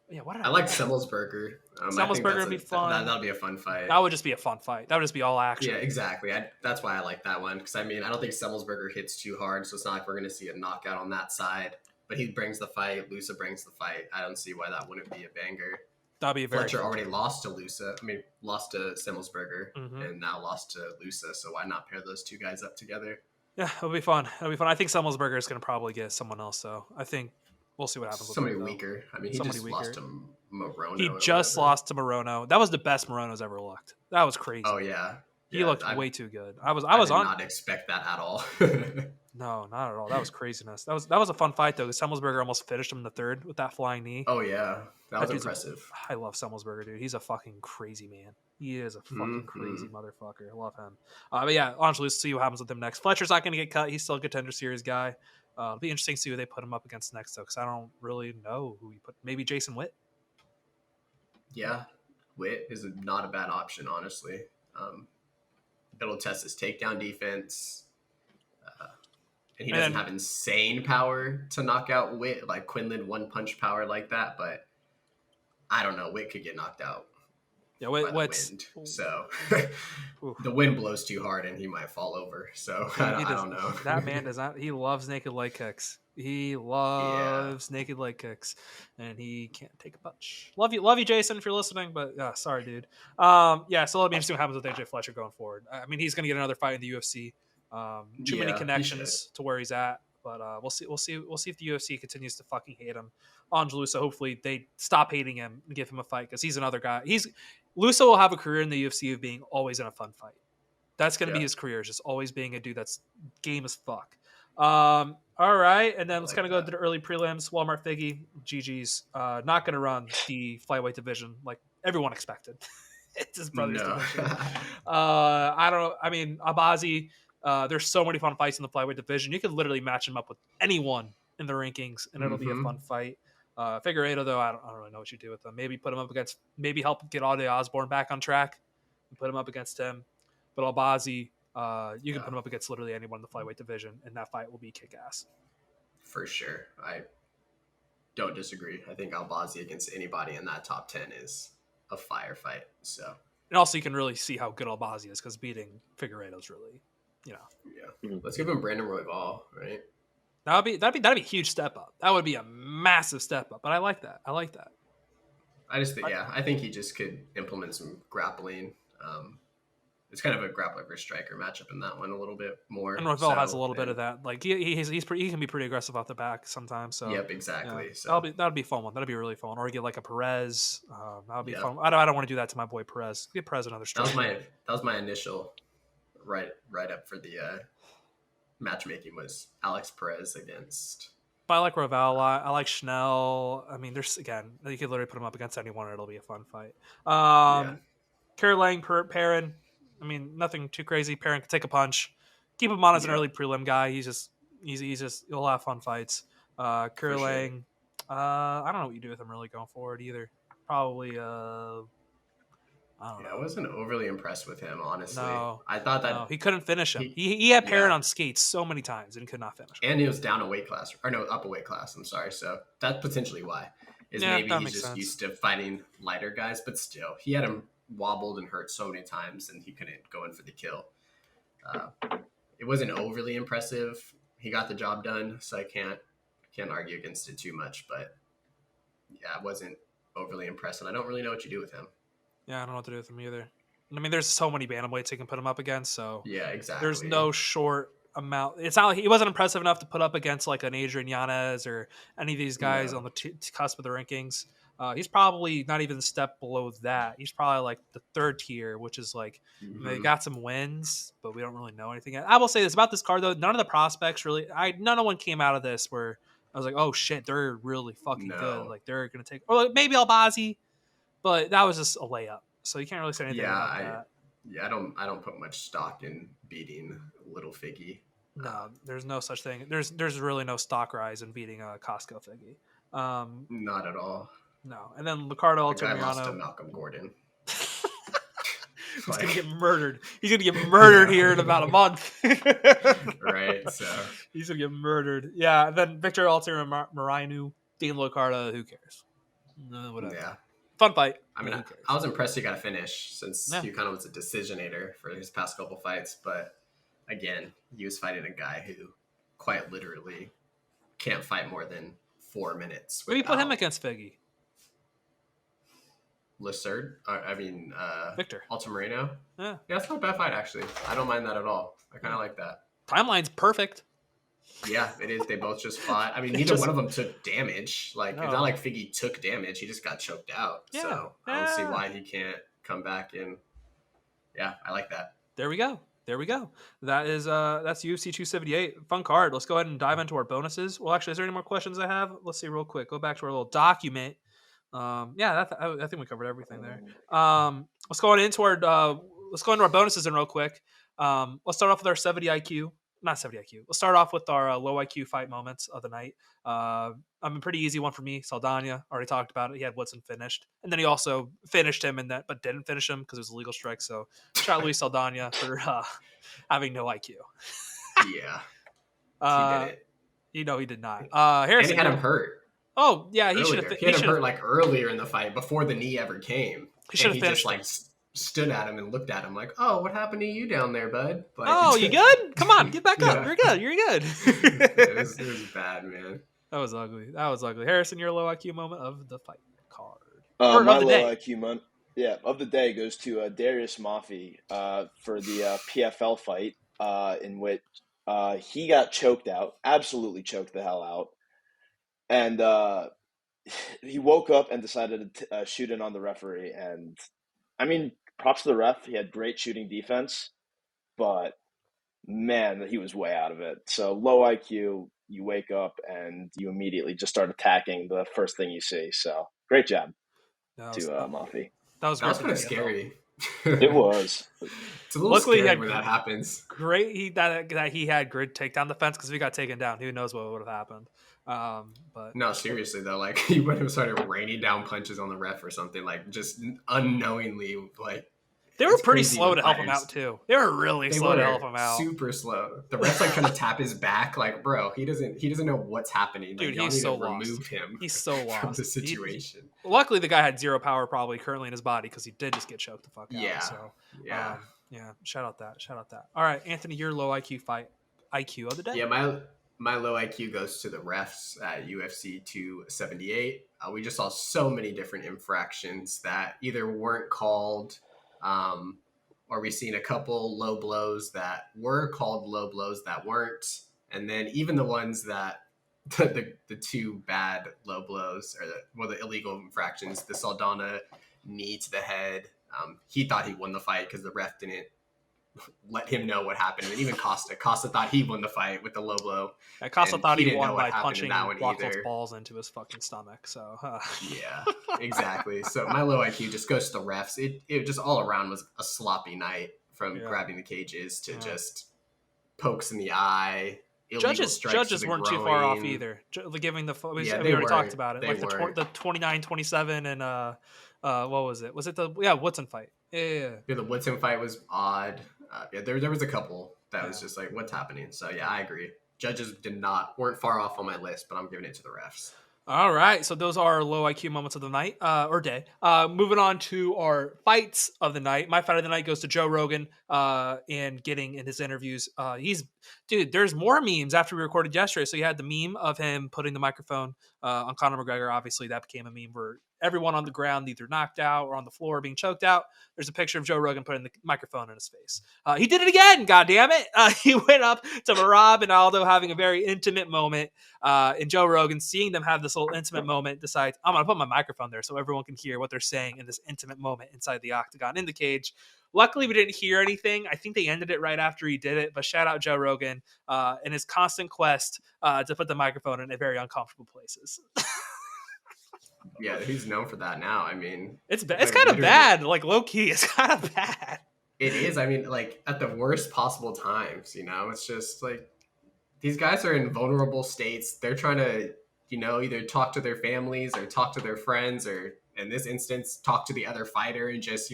Yeah, what did I like Semmelsberger. I think Semmelsberger would be fun. That'll be a fun fight. That would just be a fun fight. That would just be all action. Yeah, exactly. That's why I like that one because I don't think Semmelsberger hits too hard, so it's not like we're going to see a knockout on that side. But he brings the fight. Lusa brings the fight. I don't see why that wouldn't be a banger. That'd be a very Fletcher already lost to Lusa. Lost to Semmelsberger and now lost to Lusa. So why not pair those two guys up together? Yeah, it'll be fun. I think Semmelsberger is going to probably get someone else, though. I think we'll see what happens. Somebody weaker. He just lost to Morono. He just lost to Morono. That was the best Morono's ever looked. That was crazy. Oh yeah, he looked way too good. I did not expect that at all. No, not at all. That was craziness. That was a fun fight though. Semmelsberger almost finished him in the third with that flying knee. Oh yeah, that was impressive. I love Semmelsberger, dude. He's a fucking crazy man. He is a fucking crazy motherfucker. I love him. But yeah, honestly, let's see what happens with him next. Fletcher's not going to get cut. He's still a contender series guy. It'll be interesting to see who they put him up against next, though, because I don't really know who he put. Maybe Jason Witt. Yeah, Witt is not a bad option, honestly. It'll test his takedown defense. And he doesn't have insane power to knock out Witt, like Quinlan one-punch power like that, but I don't know. Witt could get knocked out. Yeah, Wind. So the wind blows too hard and he might fall over. So I don't know. That man does not. He loves naked leg kicks. He loves naked leg kicks, and he can't take a punch. Love you, Jason, if you're listening. But sorry, dude. So it'll be interesting what happens with AJ Fletcher going forward. I mean, he's going to get another fight in the UFC. Too many connections to where he's at. But we'll see if the UFC continues to fucking hate him. Lusa, hopefully they stop hating him and give him a fight because he's another guy. Lusa will have a career in the UFC of being always in a fun fight. That's going to be his career, just always being a dude that's game as fuck. All right, and then let's kind of go to the early prelims. Walmart Figgy, GG's not going to run the flyweight division like everyone expected. It's his brother's division. I don't know. I mean, Abazi. There's so many fun fights in the flyweight division. You could literally match him up with anyone in the rankings, and it'll be a fun fight. Figueiredo, though, I don't really know what you do with him. Maybe put him up against, maybe help get Ade Osborne back on track and put him up against him. But Albazi, you can put him up against literally anyone in the flyweight division, and that fight will be kick-ass. For sure. I don't disagree. I think Albazi against anybody in that top 10 is a fire fight. So, and also you can really see how good Albazi is because beating Figueiredo's really, Let's give him Brandon Royval, right? That'd be a huge step up. That would be a massive step up. But I like that. I just think, I think he just could implement some grappling. It's kind of a grappler versus striker matchup in that one a little bit more. And Royval has a little bit of that. Like he can be pretty aggressive off the back sometimes. So yep, exactly. Yeah. So that'll be a fun one. That'll be a really fun one. Or get like a Perez. That'll be fun. I don't want to do that to my boy Perez. Get Perez another striker. That was my initial right up for the matchmaking was Alex Perez against. But I like Royval a lot. I like Schnell. I mean, you could literally put him up against anyone and it'll be a fun fight. Caroline Perrin. I mean, nothing too crazy. Perrin can take a punch. Keep him on as an early prelim guy. He'll have fun fights. Caroline. I don't know what you do with him really going forward either. Probably I don't know. I wasn't overly impressed with him, honestly. No, I thought that he couldn't finish him. He had Perrin on skates so many times and could not finish him. And he was down a weight class, or no, up a weight class. I'm sorry. So that's potentially why. Maybe he's just used to fighting lighter guys, but still, he had him wobbled and hurt so many times, and he couldn't go in for the kill. It wasn't overly impressive. He got the job done, so I can't argue against it too much. But I wasn't overly impressed, and I don't really know what you do with him. Yeah, I don't know what to do with him either. I mean, there's so many bantamweights you can put him up against. So yeah, exactly. There's no short amount. It's not like he wasn't impressive enough to put up against like an Adrian Yanez or any of these guys on the cusp of the rankings. He's probably not even a step below that. He's probably like the third tier, which is like they got some wins, but we don't really know anything yet. I will say this about this card though: none of the prospects really. None of one came out of this where I was like, oh shit, they're really fucking good. Like they're gonna take, or like maybe Albazi. But that was just a layup, so you can't really say anything about that. Yeah, I don't put much stock in beating Little Figgy. No, there's no such thing. There's really no stock rise in beating Costco Figgy. Not at all. No, and then Ricardo Altamirano lost to Malcolm Gordon. He's gonna get murdered. He's gonna get murdered here in about a month. Right. So he's gonna get murdered. Yeah. And then Victor Altamirano, Dean Locardo. Who cares? No, whatever. Yeah. Fun fight. I mean, who cares? I was impressed he got a finish since Yeah. he kind of was a decisionator for his past couple fights. But again, he was fighting a guy who quite literally can't fight more than 4 minutes. Maybe put him against Figgy. Victor. Altamirano. Yeah, that's not a bad fight, actually. I don't mind that at all. I kind of like that. Timeline's perfect. Yeah, it is. They both just fought. I mean, neither one of them took damage. Like, it's not like Figgy took damage. He just got choked out. Yeah. So I don't see why he can't come back. And yeah, I like that. There we go. That's UFC 278. Fun card. Let's go ahead and dive into our bonuses. Well, actually, is there any more questions I have? Let's see real quick. Go back to our little document. I think we covered everything there. Let's go into our bonuses in real quick. Let's start off with our 70 IQ. Not 70 IQ. Let's start off with our low IQ fight moments of the night. A pretty easy one for me. Saldana, already talked about it. He had Woodson finished, and then he also finished him but didn't finish him because it was a legal strike. So shout out Luis Saldana for having no IQ. Yeah, he did it. He did not. Harrison, and he had him hurt. Oh yeah, he should have. He had him hurt like earlier in the fight before the knee ever came. He should have finished. Just like stood at him and looked at him like, "Oh, what happened to you down there, bud?" Like, oh, you good? Come on, get back up. You're good. it was bad, man. That was ugly. Harrison, your low IQ moment of the fight card. My low IQ moment, of the day goes to Darius Maffei for the PFL fight in which he got choked out, absolutely choked the hell out, and he woke up and decided to shoot in on the referee. And I mean, props to the ref. He had great shooting defense, but man, he was way out of it. So low IQ, you wake up and you immediately just start attacking the first thing you see. So great job to Maffei. That was kind of scary. It was. It's a little scary when that happens. Great that he had good takedown defense, because if he got taken down, who knows what would have happened. But no, seriously though, like he would have started raining down punches on the ref or something, like just unknowingly, like they were pretty slow to help him out too. They were really slow to help him out. Super slow. The ref's like trying to tap his back, like, bro, he doesn't know what's happening. Like, dude, he's so lost. Remove him. He's so lost from the situation. Luckily, the guy had zero power probably currently in his body, because he did just get choked the fuck out. Yeah. So yeah. Shout out that. All right, Anthony, your low IQ fight IQ of the day. Yeah, my low IQ goes to the refs at UFC 278. We just saw so many different infractions that either weren't called. Or we've seen a couple low blows that were called low blows that weren't. And then even the ones that the two bad low blows, or the illegal infractions, the Saldana knee to the head. He thought he won the fight because the ref didn't let him know what happened. And even Costa thought he won the fight with the low blow. Yeah, Costa thought he won by punching Rockhold's balls into his fucking stomach. So yeah, exactly. So my low IQ just goes to the refs. It just all around was a sloppy night, from grabbing the cages to just pokes in the eye. Judges weren't too far off either. Giving we already talked about it. Like the 29-27 and what was it? Was it the Woodson fight? Yeah, the Woodson fight was odd. There was a couple that was just like, what's happening? So yeah, I agree. Judges weren't far off on my list, but I'm giving it to the refs. All right, so those are our low IQ moments of the night or day. Moving on to our fights of the night. My fight of the night goes to Joe Rogan and getting in his interviews. There's more memes after we recorded yesterday. So you had the meme of him putting the microphone on Conor McGregor. Obviously, that became a meme where everyone on the ground either knocked out or on the floor being choked out. There's a picture of Joe Rogan putting the microphone in his face. He did it again, goddammit. He went up to Marab and Aldo having a very intimate moment. And Joe Rogan, seeing them have this little intimate moment, decides, I'm going to put my microphone there so everyone can hear what they're saying in this intimate moment inside the octagon in the cage. Luckily, we didn't hear anything. I think they ended it right after he did it. But shout out Joe Rogan in his constant quest to put the microphone in very uncomfortable places. Yeah, he's known for that now. I mean, it's kind of bad. Like, low key, it's kind of bad. It is. I mean, like, at the worst possible times, it's just like these guys are in vulnerable states. They're trying to, either talk to their families or talk to their friends, or in this instance, talk to the other fighter and just,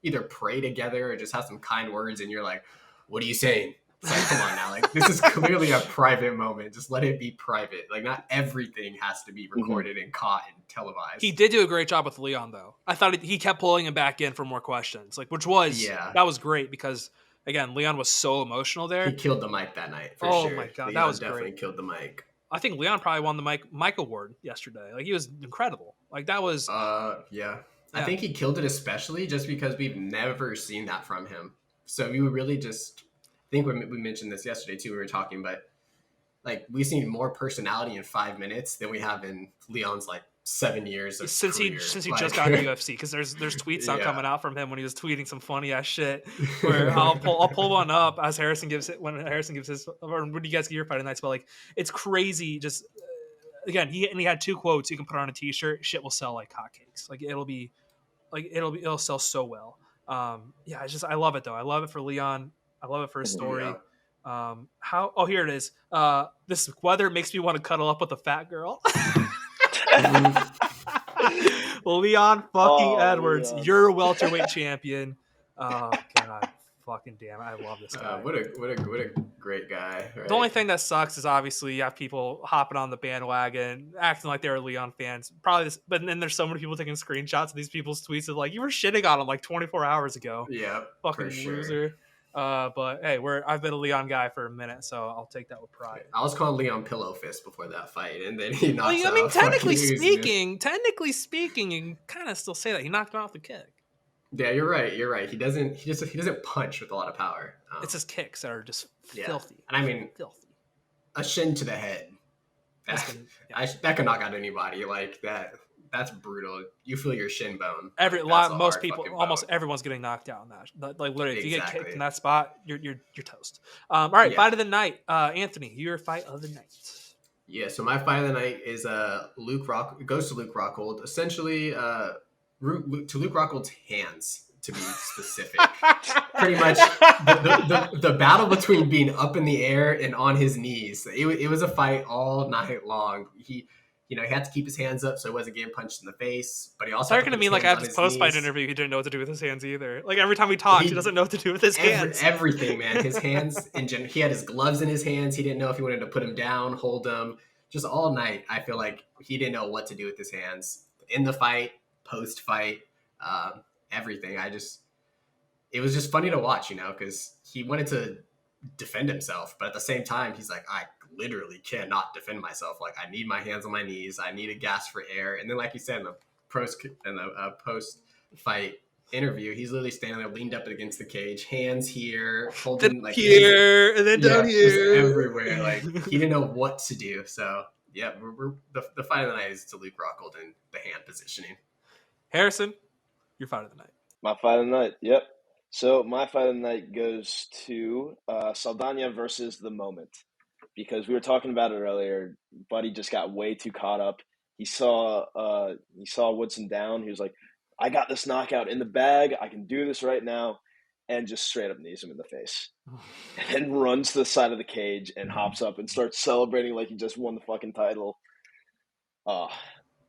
either pray together or just have some kind words. And you're like, what are you saying? It's like, come on now. Like, this is clearly a private moment. Just let it be private. Like, not everything has to be recorded and caught and televised. He did do a great job with Leon, though. I thought he kept pulling him back in for more questions, that was great because, again, Leon was so emotional there. He killed the mic that night, for sure. Oh, my God. Leon that was definitely great. Killed the mic. I think Leon probably won the Mike Award yesterday. Like, he was incredible. Like, that was... Yeah. I think he killed it especially just because we've never seen that from him. So we would really just... I think we mentioned this yesterday, too. We were talking, but, like, we've seen more personality in 5 minutes than we have in Leon's, like, 7 years of since career. he just got into UFC, because there's tweets now coming out from him when he was tweeting some funny ass shit. Where I'll pull one up as Harrison gives his, or when you guys get your fight nights, but like it's crazy. Just again, he had 2 quotes you can put on a t-shirt. Shit will sell like hotcakes. Like it'll sell so well. I love it though. I love it for Leon. I love it for his story. Yeah. Here it is. This weather makes me want to cuddle up with a fat girl. Leon Edwards, Leon. you're a welterweight champion. Oh God, fucking damn it! I love this guy. What a great guy. Right? The only thing that sucks is obviously you have people hopping on the bandwagon, acting like they're Leon fans. But then there's so many people taking screenshots of these people's tweets of like, you were shitting on him like 24 hours ago. Yeah, fucking loser. Sure. But hey, I've been a Leon guy for a minute, so I'll take that with pride. I was calling Leon Pillow Fist before that fight, and then he knocked out. I mean, technically speaking, you can kind of still say that he knocked him out with the kick. Yeah, you're right. He doesn't punch with a lot of power. It's his kicks that are just filthy. And I mean, filthy. A shin to the head. That could knock out anybody. Like that. That's brutal. You feel your shin bone. Almost everyone's getting knocked out in that. Like literally, if you get kicked in that spot, you're toast. All right, fight of the night, Anthony. Your fight of the night. Yeah, so my fight of the night is Luke Rockhold. Essentially, to Luke Rockhold's hands, to be specific. Pretty much the battle between being up in the air and on his knees. It was a fight all night long. He had to keep his hands up so he wasn't getting punched in the face. But he also talking to me like at his post-fight interview, he didn't know what to do with his hands either. Like every time we talked, he doesn't know what to do with his hands. Everything, man. His hands in general. He had his gloves in his hands. He didn't know if he wanted to put them down, hold them. Just all night, I feel like he didn't know what to do with his hands. In the fight, post-fight, everything. It was just funny to watch, because he wanted to defend himself, but at the same time, he's like, I literally cannot defend myself. Like, I need my hands on my knees. I need a gasp for air. And then, like you said, in the post-fight interview, he's literally standing there, leaned up against the cage, hands here, holding like here, and then down here, everywhere. Like he didn't know what to do. So yeah, the fight of the night is to Luke Rockhold in the hand positioning. Harrison, your fight of the night. My fight of the night. Yep. So my fight of the night goes to Saldana versus The Moment, because we were talking about it earlier. Buddy just got way too caught up. He saw Woodson down. He was like, I got this knockout in the bag. I can do this right now. And just straight up knees him in the face. And then runs to the side of the cage and hops up and starts celebrating like he just won the fucking title.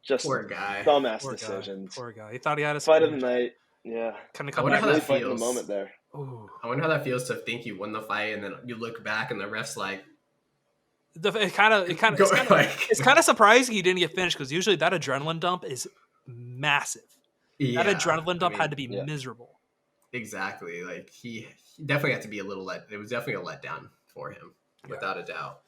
Just poor guy. Dumbass decisions. Poor guy. He thought he had a fight of the night. Yeah. Kind of I wonder how that feels. The moment there. Ooh. I wonder how that feels to think you won the fight and then you look back and the ref's like, it's kind of surprising he didn't get finished, because usually that adrenaline dump is massive. Yeah, that adrenaline dump had to be miserable. Exactly. Like he definitely had to be it was definitely a letdown for him, without a doubt.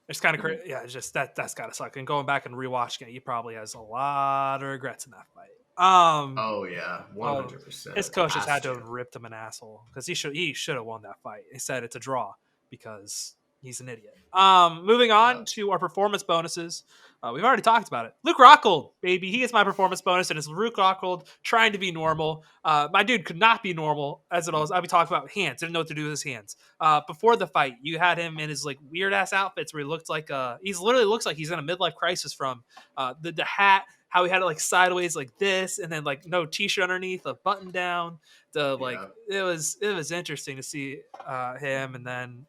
It's kind of crazy. Yeah, it's just that's gotta suck. And going back and rewatching it, he probably has a lot of regrets in that fight. Oh yeah, 100%. His coach just had to have ripped him an asshole, because he should have won that fight. He said it's a draw because he's an idiot. Moving on to our performance bonuses. We've already talked about it. Luke Rockhold, baby. He is my performance bonus, and it's Luke Rockhold trying to be normal. My dude could not be normal, as it was. I'll be talking about hands. Didn't know what to do with his hands. Before the fight, you had him in his like weird ass outfits where he looked like he literally looks like he's in a midlife crisis from the hat, how he had it like sideways like this, and then like no t-shirt underneath, a button down. It was interesting to see him, and then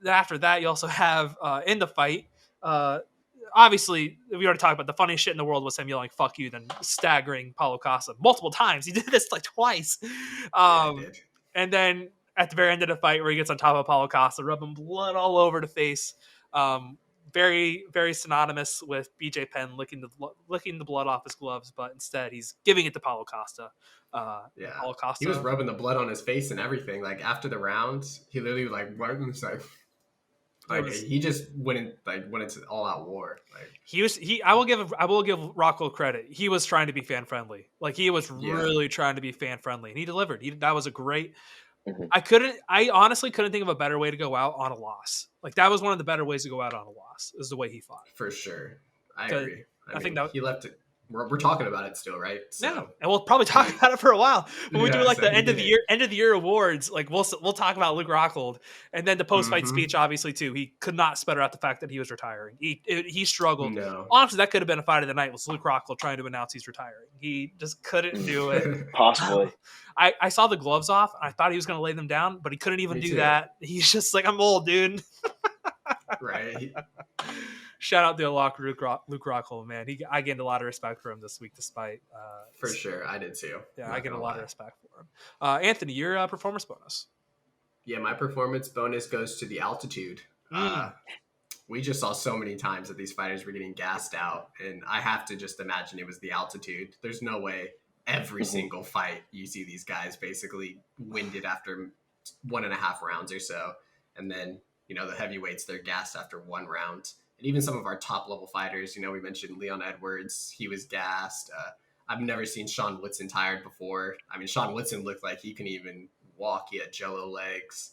after that, you also have in the fight. Obviously, we already talked about the funniest shit in the world was him yelling "fuck you," then staggering Paulo Costa multiple times. He did this like twice. And then at the very end of the fight where he gets on top of Paulo Costa, rubbing blood all over the face. Very, very synonymous with BJ Penn licking the blood off his gloves, but instead he's giving it to Paulo Costa. Paulo Costa. He was rubbing the blood on his face and everything. Like after the rounds, he literally he just went into all out war. Like I will give Rocco credit. He was trying to be fan friendly. Like he was really trying to be fan friendly, and he delivered. That was a great. I honestly couldn't think of a better way to go out on a loss. Like that was one of the better ways to go out on a loss is the way he fought. For sure. I agree. I think he left it. We're talking about it still, right? So. Yeah, and we'll probably talk about it for a while. When we do like the end of the year awards, like we'll talk about Luke Rockhold, and then the post fight speech, obviously too. He could not sputter out the fact that he was retiring. He struggled. No. Honestly, that could have been a fight of the night. Was Luke Rockhold trying to announce he's retiring? He just couldn't do it. Possibly. I saw the gloves off. And I thought he was going to lay them down, but he couldn't even do that. He's just like, I'm old, dude. Right. Shout out to Luke Rockhold, man. I gained a lot of respect for him this week, despite. For sure, I did too. Yeah, I get a lot of respect for him. Anthony, your performance bonus. Yeah, my performance bonus goes to the altitude. We just saw so many times that these fighters were getting gassed out, and I have to just imagine it was the altitude. There's no way every single fight you see these guys basically winded after 1.5 rounds or so, and then the heavyweights, they're gassed after 1 round. And even some of our top level fighters, we mentioned Leon Edwards, he was gassed. I've never seen Sean Woodson tired before. I mean, Sean Woodson looked like he couldn't even walk. He had jello legs.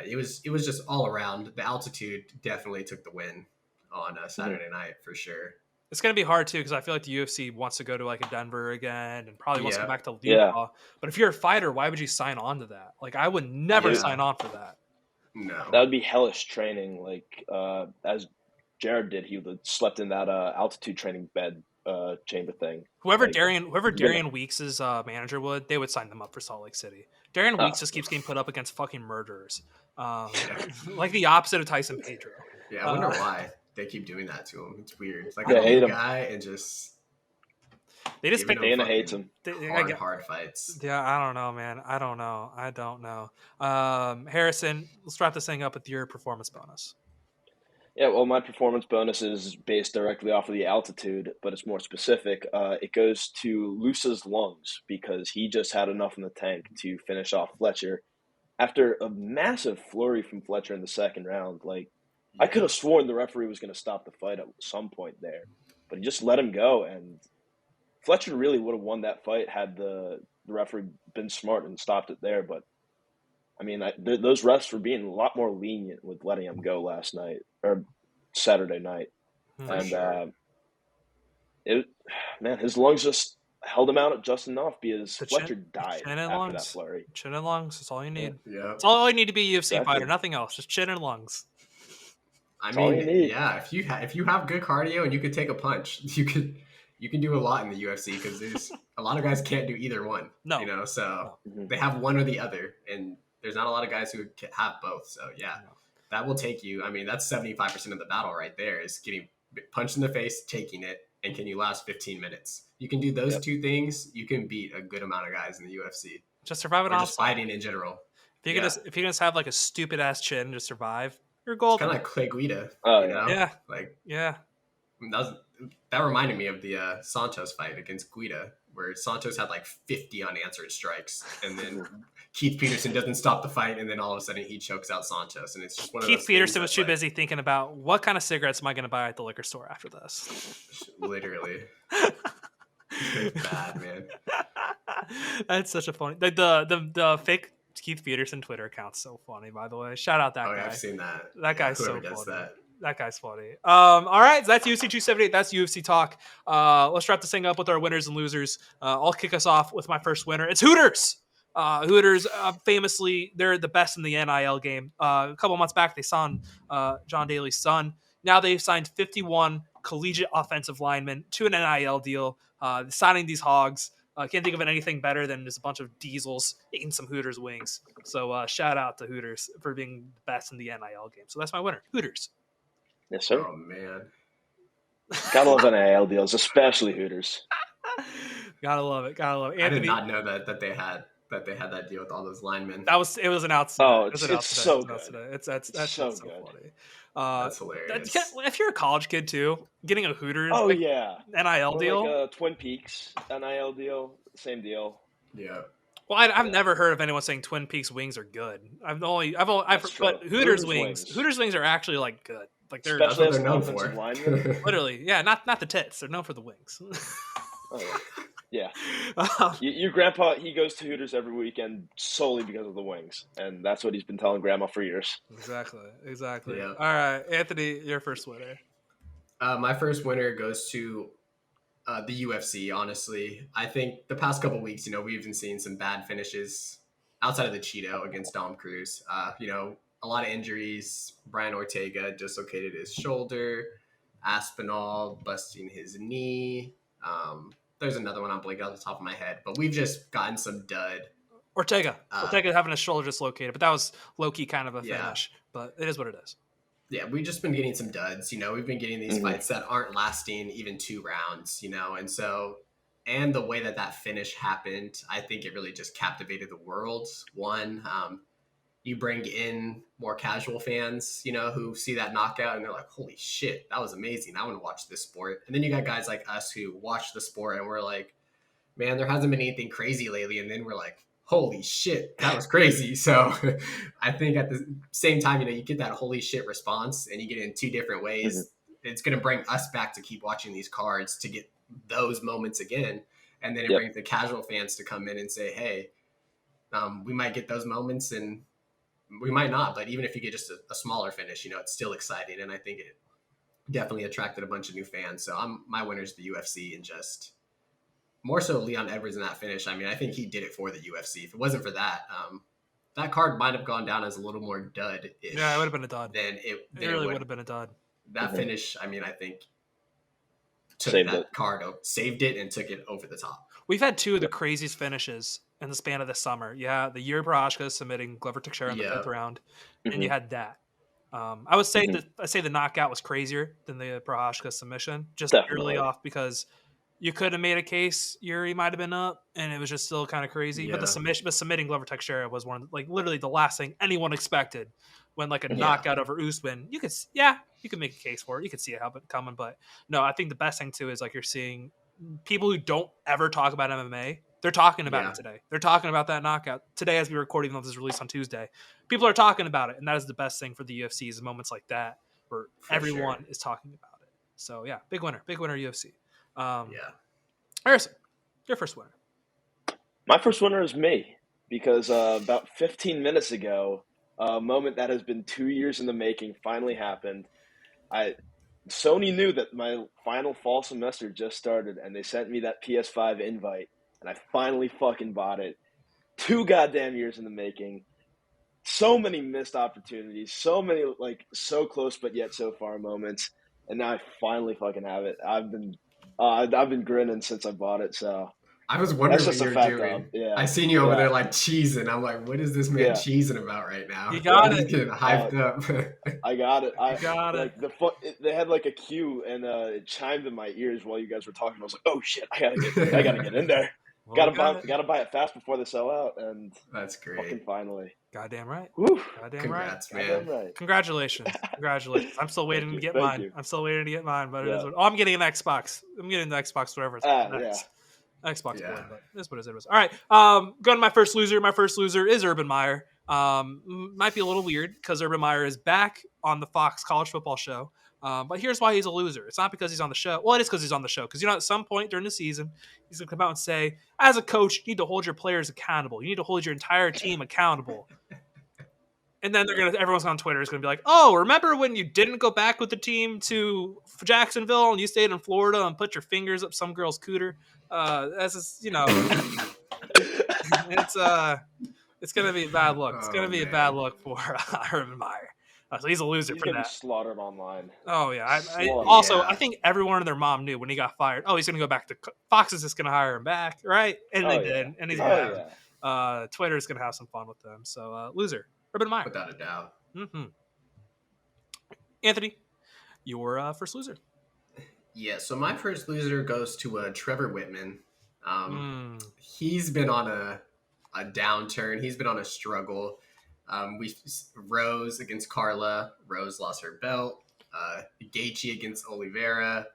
It was just all around. The altitude definitely took the win on Saturday night for sure. It's going to be hard too, because I feel like the UFC wants to go to like a Denver again and probably wants to go back to Utah. Yeah. But if you're a fighter, why would you sign on to that? Like I would never sign on for that. No. That would be hellish training. Like as Jared did, he slept in that altitude training bed chamber thing. Whoever Darian Weeks' manager they would sign them up for Salt Lake City. Darian Weeks just keeps getting put up against fucking murderers, like the opposite of Tyson Pedro. Yeah, I wonder why they keep doing that to him. It's weird. It's like a guy and just they just Dana hates him. Hard fights. Yeah, I don't know, man. I don't know. Harrison, let's wrap this thing up with your performance bonus. Yeah, well, my performance bonus is based directly off of the altitude, but it's more specific. It goes to Lusa's lungs because he just had enough in the tank to finish off Fletcher after a massive flurry from Fletcher in the second round. Like, I could have sworn the referee was going to stop the fight at some point there, but he just let him go, and Fletcher really would have won that fight had the referee been smart and stopped it there. But I mean, those refs were being a lot more lenient with letting him go last night or Saturday night. And his lungs just held him out just enough because Fletcher died after that flurry. Chin and lungs, that's all you need. Yeah. That's all you need to be a UFC fighter, nothing else. Just chin and lungs. I mean, yeah, if you have good cardio and you could take a punch, you can do a lot in the UFC because there's a lot of guys can't do either one. No. So they have one or the other, and there's not a lot of guys who have both. So, that will take you. I mean, that's 75% of the battle right there is getting punched in the face, taking it, and can you last 15 minutes? You can do those two things. You can beat a good amount of guys in the UFC. Just survive it all. Just fighting in general. If you can just have like a stupid ass chin to survive, you're golden. Kind of like Clay Guida. Yeah. That reminded me of the Santos fight against Guida, where Santos had like 50 unanswered strikes, and then Keith Peterson doesn't stop the fight, and then all of a sudden he chokes out Santos, and it's just one of those. Keith Peterson was too busy thinking about what kind of cigarettes am I going to buy at the liquor store after this. Literally, it's bad, man. That's such a funny. The fake Keith Peterson Twitter account's so funny, by the way. Shout out that guy. I've seen that. That guy's so does funny. That. That guy's funny. All right, so that's UFC 278. That's UFC talk. Let's wrap this thing up with our winners and losers. I'll kick us off with my first winner. It's Hooters. Hooters, famously, they're the best in the NIL game. A couple months back, they signed John Daly's son. Now they've signed 51 collegiate offensive linemen to an NIL deal. Signing these hogs. I can't think of anything better than just a bunch of diesels eating some Hooters wings. So shout out to Hooters for being the best in the NIL game. So that's my winner, Hooters. Yes, sir. Oh, man. Gotta love NIL deals, especially Hooters. Gotta love it. Anthony, I did not know that they had that they had that deal with all those linemen. It was announced today. Oh, It's so announced good. today. That's so good. funny. That's hilarious. If you're a college kid too, getting a Hooters Oh yeah, NIL or deal, like a Twin Peaks NIL deal, same deal. Yeah. well, I've never heard of anyone saying Twin Peaks wings are good. I've That's true. but Hooters wings are actually like good. Like they're Especially That's as what an they're known offensive for. lineman. literally, yeah, not the tits. They're known for the wings. Oh yeah. Yeah. Your grandpa, he goes to Hooters every weekend solely because of the wings, and that's what he's been telling Grandma for years. Exactly. Yeah. All right, Anthony, your first winner. My first winner goes to the UFC. Honestly, I think the past couple weeks, we've been seeing some bad finishes outside of the Cheeto against Dom Cruz. A lot of injuries. Brian Ortega dislocated his shoulder. Aspinall busting his knee. There's another one I'm blanking off the top of my head, but we've just gotten some dud. Ortega having his shoulder dislocated, but that was low-key kind of a finish. But it is what it is. Yeah, we've just been getting some duds. We've been getting these fights that aren't lasting even 2 rounds, and the way that finish happened, I think it really just captivated the world. One, you bring in more casual fans, who see that knockout and they're like, holy shit, that was amazing. I want to watch this sport. And then you got guys like us who watch the sport and we're like, man, there hasn't been anything crazy lately. And then we're like, holy shit, that was crazy. So I think at the same time, you get that holy shit response and you get it in 2 different ways. It's going to bring us back to keep watching these cards to get those moments again. And then it brings the casual fans to come in and say, hey, we might get those moments and we might not, but even if you get just a smaller finish, it's still exciting. And I think it definitely attracted a bunch of new fans. So my winner's the UFC, and just more so Leon Edwards in that finish. I mean, I think he did it for the UFC. If it wasn't for that, that card might have gone down as a little more dud-ish. Yeah, it would have been a dud. It really would have been a dud. That finish, I mean, I think took saved it and took it over the top. We've had 2 of the craziest finishes in the span of the summer. Yeah, the Yuri Prochazka submitting Glover Teixeira in the 5th round, and you had that. I would say the knockout was crazier than the Prochazka submission, just purely off because you could have made a case Yuri might have been up, and it was just still kind of crazy. Yeah. But submitting Glover Teixeira was one of literally the last thing anyone expected when a knockout over Usman. You could make a case for it. You could see it coming, but no, I think the best thing too is you're seeing people who don't ever talk about MMA. They're talking about it today. They're talking about that knockout today as we record, even though this is released on Tuesday. People are talking about it, and that is the best thing for the UFC is moments like that where everyone is talking about it. So yeah, big winner UFC. Harrison, your first winner. My first winner is me because about 15 minutes ago, a moment that has been 2 years in the making finally happened. Sony knew that my final fall semester just started, and they sent me that PS5 invite, and I finally fucking bought it. 2 goddamn years in the making. So many missed opportunities, so many so close but yet so far moments, and now I finally fucking have it. I've been grinning since I bought it, so I was wondering what you were doing. Yeah. I seen you over there cheesing. I'm like, what is this man cheesing about right now? You got it. He's getting hyped up. I got it. I got it. They had a cue, and it chimed in my ears while you guys were talking. I was like, oh shit, I gotta get in there. Well, gotta buy it fast before they sell out, and that's great. Fucking finally. Goddamn right. Woo. Goddamn Congrats, right. man. Right. Congratulations. I'm still waiting to get mine. I'm still waiting to get mine, but I'm getting an Xbox. I'm getting the Xbox, whatever it's called. Xbox One, but that's what it was. All right. Going to my first loser. My first loser is Urban Meyer. Might be a little weird because Urban Meyer is back on the Fox College Football Show. But here's why he's a loser. It's not because he's on the show. Well, it is because he's on the show. Because at some point during the season, he's gonna come out and say, as a coach, you need to hold your players accountable. You need to hold your entire team accountable. And then everyone's on Twitter is gonna be like, oh, remember when you didn't go back with the team to Jacksonville and you stayed in Florida and put your fingers up some girl's cooter? It's gonna be a bad look. It's gonna be a bad look for Urban Meyer. So he's a loser for that. Be slaughtered online. Oh yeah. I think everyone and their mom knew when he got fired. Oh, he's gonna go back to Fox. Is just gonna hire him back, right? And they did. And he's Twitter's gonna have some fun with them. So loser, Urban Meyer, without a doubt. Mm-hmm. Anthony, your first loser. Yeah. So my first loser goes to Trevor Whitman. He's been on a a downturn. He's been on a struggle. Rose against Carla. Rose lost her belt. Gaethje against Oliveira.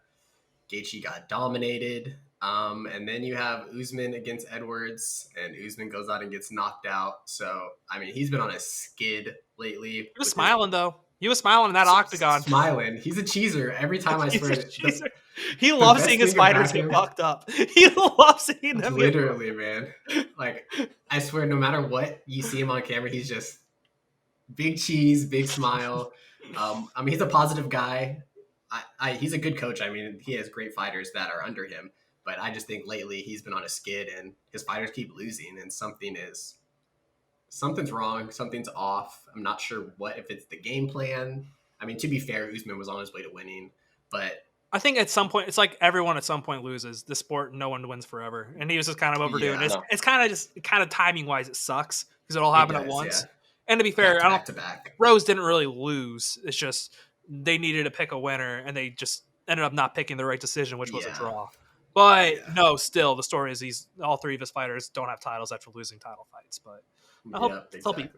Gaethje got dominated. And then you have Usman against Edwards, and Usman goes out and gets knocked out. So, I mean, he's been on a skid lately. He was smiling, though. He was smiling in that octagon. Smiling. He's a cheeser every time, I swear. He loves seeing his fighters get fucked up. He loves seeing them. Literally, man. Like, I swear, no matter what you see him on camera, he's just big cheese, big smile. I mean, he's a positive guy. He's a good coach. I mean, he has great fighters that are under him. But I just think lately he's been on a skid, and his fighters keep losing, and something's wrong. Something's off. I'm not sure if it's the game plan. I mean, to be fair, Usman was on his way to winning, but I think at some point, it's like everyone at some point loses. The sport, no one wins forever, and he was just kind of overdoing it. It's kind of timing wise, it sucks because it all happened at once. Yeah. And to be fair, back to back. Rose didn't really lose. It's just they needed to pick a winner, and they just ended up not picking the right decision, which was a draw. But no, still the story is all three of his fighters don't have titles after losing title fights. But I hope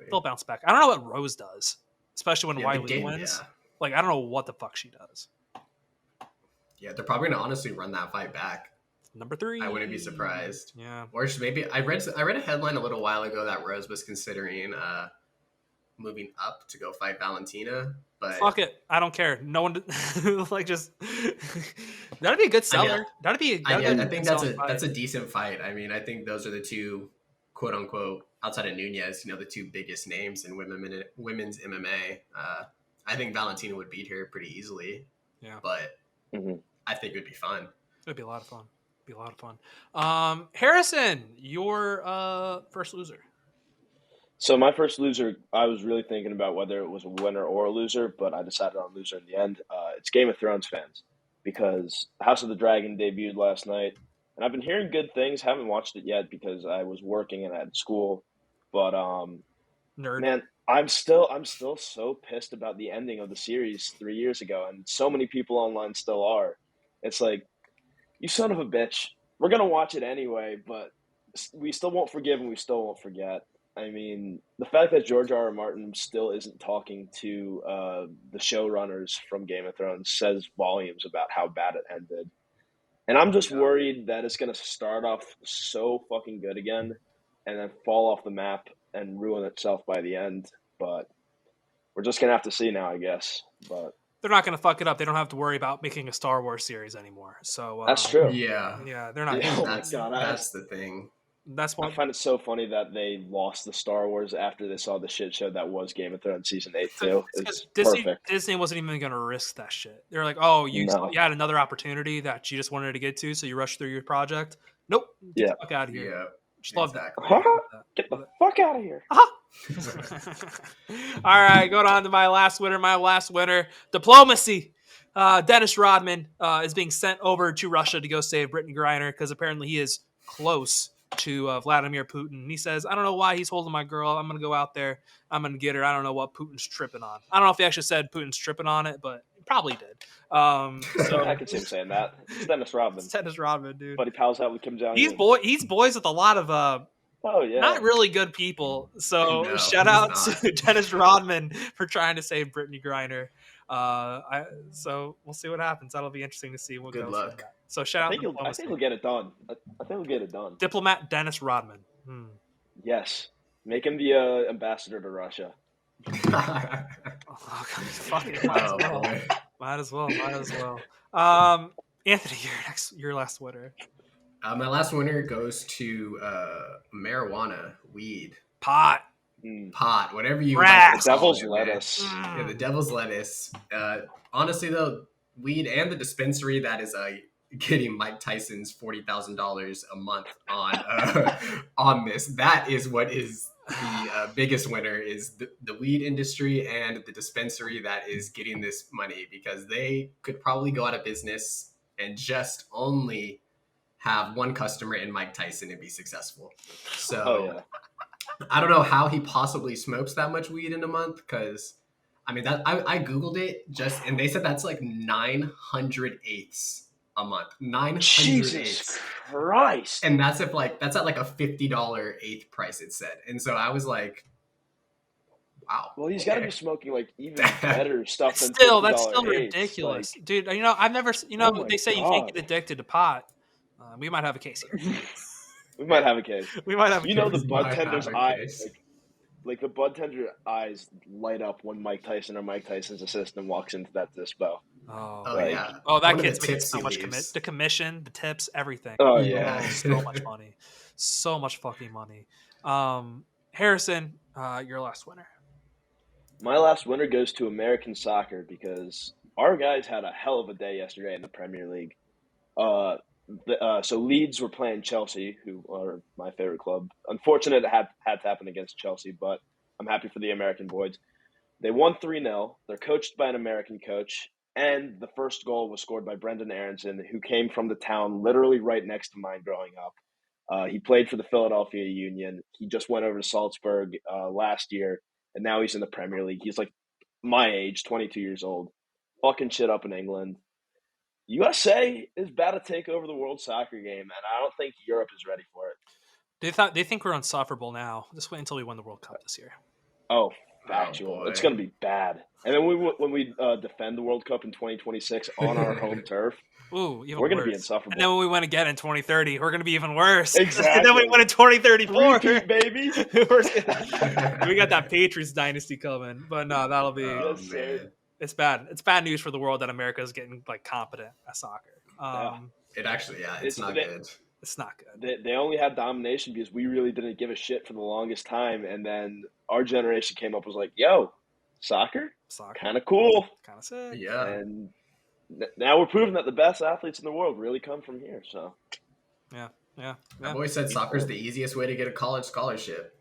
they'll bounce back. I don't know what Rose does, especially when Wiley wins. Yeah. Like I don't know what the fuck she does. Yeah, they're probably gonna honestly run that fight back. Number 3. I wouldn't be surprised. Yeah. Or maybe I read a headline a little while ago that Rose was considering moving up to go fight Valentina. But fuck it, I don't care. No one like just that'd be a good seller. I think that's a decent fight. I mean, I think those are the two, quote unquote, outside of Nunez, the two biggest names in women's MMA. I think Valentina would beat her pretty easily. Yeah, but I think it would be fun. It'd be a lot of fun. Harrison, your first loser. So my first loser, I was really thinking about whether it was a winner or a loser, but I decided on loser in the end. It's Game of Thrones fans, because House of the Dragon debuted last night, and I've been hearing good things. Haven't watched it yet because I was working and I had school. But nerd, man, I'm still so pissed about the ending of the series 3 years ago, and so many people online still are. It's like, you son of a bitch. We're gonna watch it anyway, but we still won't forgive and we still won't forget. I mean, the fact that George R.R. Martin still isn't talking to the showrunners from Game of Thrones says volumes about how bad it ended. And I'm just worried that it's going to start off so fucking good again and then fall off the map and ruin itself by the end. But we're just going to have to see now, I guess. But they're not going to fuck it up. They don't have to worry about making a Star Wars series anymore. So that's true. Yeah, they're not. Oh that's the thing. That's why I find it so funny that they lost the Star Wars after they saw the shit show that was Game of Thrones season 8 too. It's perfect. Disney wasn't even going to risk that shit. They're like, "Oh, you had another opportunity that you just wanted to get to, so you rushed through your project." Nope. Get the fuck out of here. Yeah. Just love that. Get the fuck out of here. All right, going on to my last winner. My last winner, diplomacy. Dennis Rodman is being sent over to Russia to go save Brittany Griner because apparently he is close to Vladimir Putin. And he says, I don't know why he's holding my girl. I'm going to go out there. I'm going to get her. I don't know what Putin's tripping on. I don't know if he actually said Putin's tripping on it, but he probably did. So I can see him saying that. It's Dennis Rodman. It's Dennis Rodman, dude. But he pals out with Kim Jong-un. He's boys with a lot of not really good people. So shout out to Dennis Rodman for trying to save Brittany Griner. So we'll see what happens. That'll be interesting to see what Good goes luck. from that. So shout out. I think he'll get it done. I think he'll get it done. Diplomat Dennis Rodman. Yes, make him the ambassador to Russia. Might as well. Anthony, your last winner. My last winner goes to marijuana, weed, pot, whatever you like. The devil's lettuce. Yeah, the devil's lettuce. Honestly, though, weed and the dispensary that is getting Mike Tyson's $40,000 a month on this. That is what is the biggest winner is the weed industry and the dispensary that is getting this money, because they could probably go out of business and just only have one customer in Mike Tyson and be successful. So I don't know how he possibly smokes that much weed in a month, because I mean that I Googled it and they said that's like 900 eighths a month. 900 Jesus eighths. Christ! And that's at like a $50 eighth price, it said. And so I was like, wow. Well, he's got to be smoking like even better stuff than That's still $50 eighths. ridiculous, Like, dude. I've never. Oh my They say you can't God. get addicted to pot. We might have a case here. we might have a case. We might have. You know, the We bud might tender's have a eyes, case. like the bud tender eyes light up when Mike Tyson or Mike Tyson's assistant walks into that dispo. Oh, Like- yeah. oh, that One of kid's the making tips so he much leaves. the commission, the tips, everything. Oh Yeah. yeah. So much money, so much fucking money. Harrison, your last winner. My last winner goes to American soccer because our guys had a hell of a day yesterday in the Premier League. So Leeds were playing Chelsea, who are my favorite club. Unfortunate it had to happen against Chelsea, but I'm happy for the American boys. They won 3-0. They're coached by an American coach, and the first goal was scored by Brendan Aronson, who came from the town literally right next to mine growing up. He played for the Philadelphia Union. He just went over to Salzburg last year, and now he's in the Premier League. He's like my age, 22 years old, fucking shit up in England. USA is about to take over the World Soccer game, and I don't think Europe is ready for it. They think we're unsufferable now. Just wait until we win the World Cup this year. Oh, factual. boy. It's going to be bad. And then when we defend the World Cup in 2026 on our home turf, Ooh, even we're going to be worse. insufferable. And then when we win again in 2030, we're going to be even worse. Exactly. And then we win in 2034. Repeat, baby. We got that Patriots dynasty coming. But no, that'll be Oh, Yes, man. sir. it's bad. It's bad news for the world that America is getting like competent at soccer. It actually, it's not They- good. It's not good. They only had domination because we really didn't give a shit for the longest time. And then our generation came up and was like, yo, soccer? Soccer, Kind of cool. kind of sick. Yeah. And now we're proving that the best athletes in the world really come from here. So Yeah. I've always said soccer's the easiest way to get a college scholarship.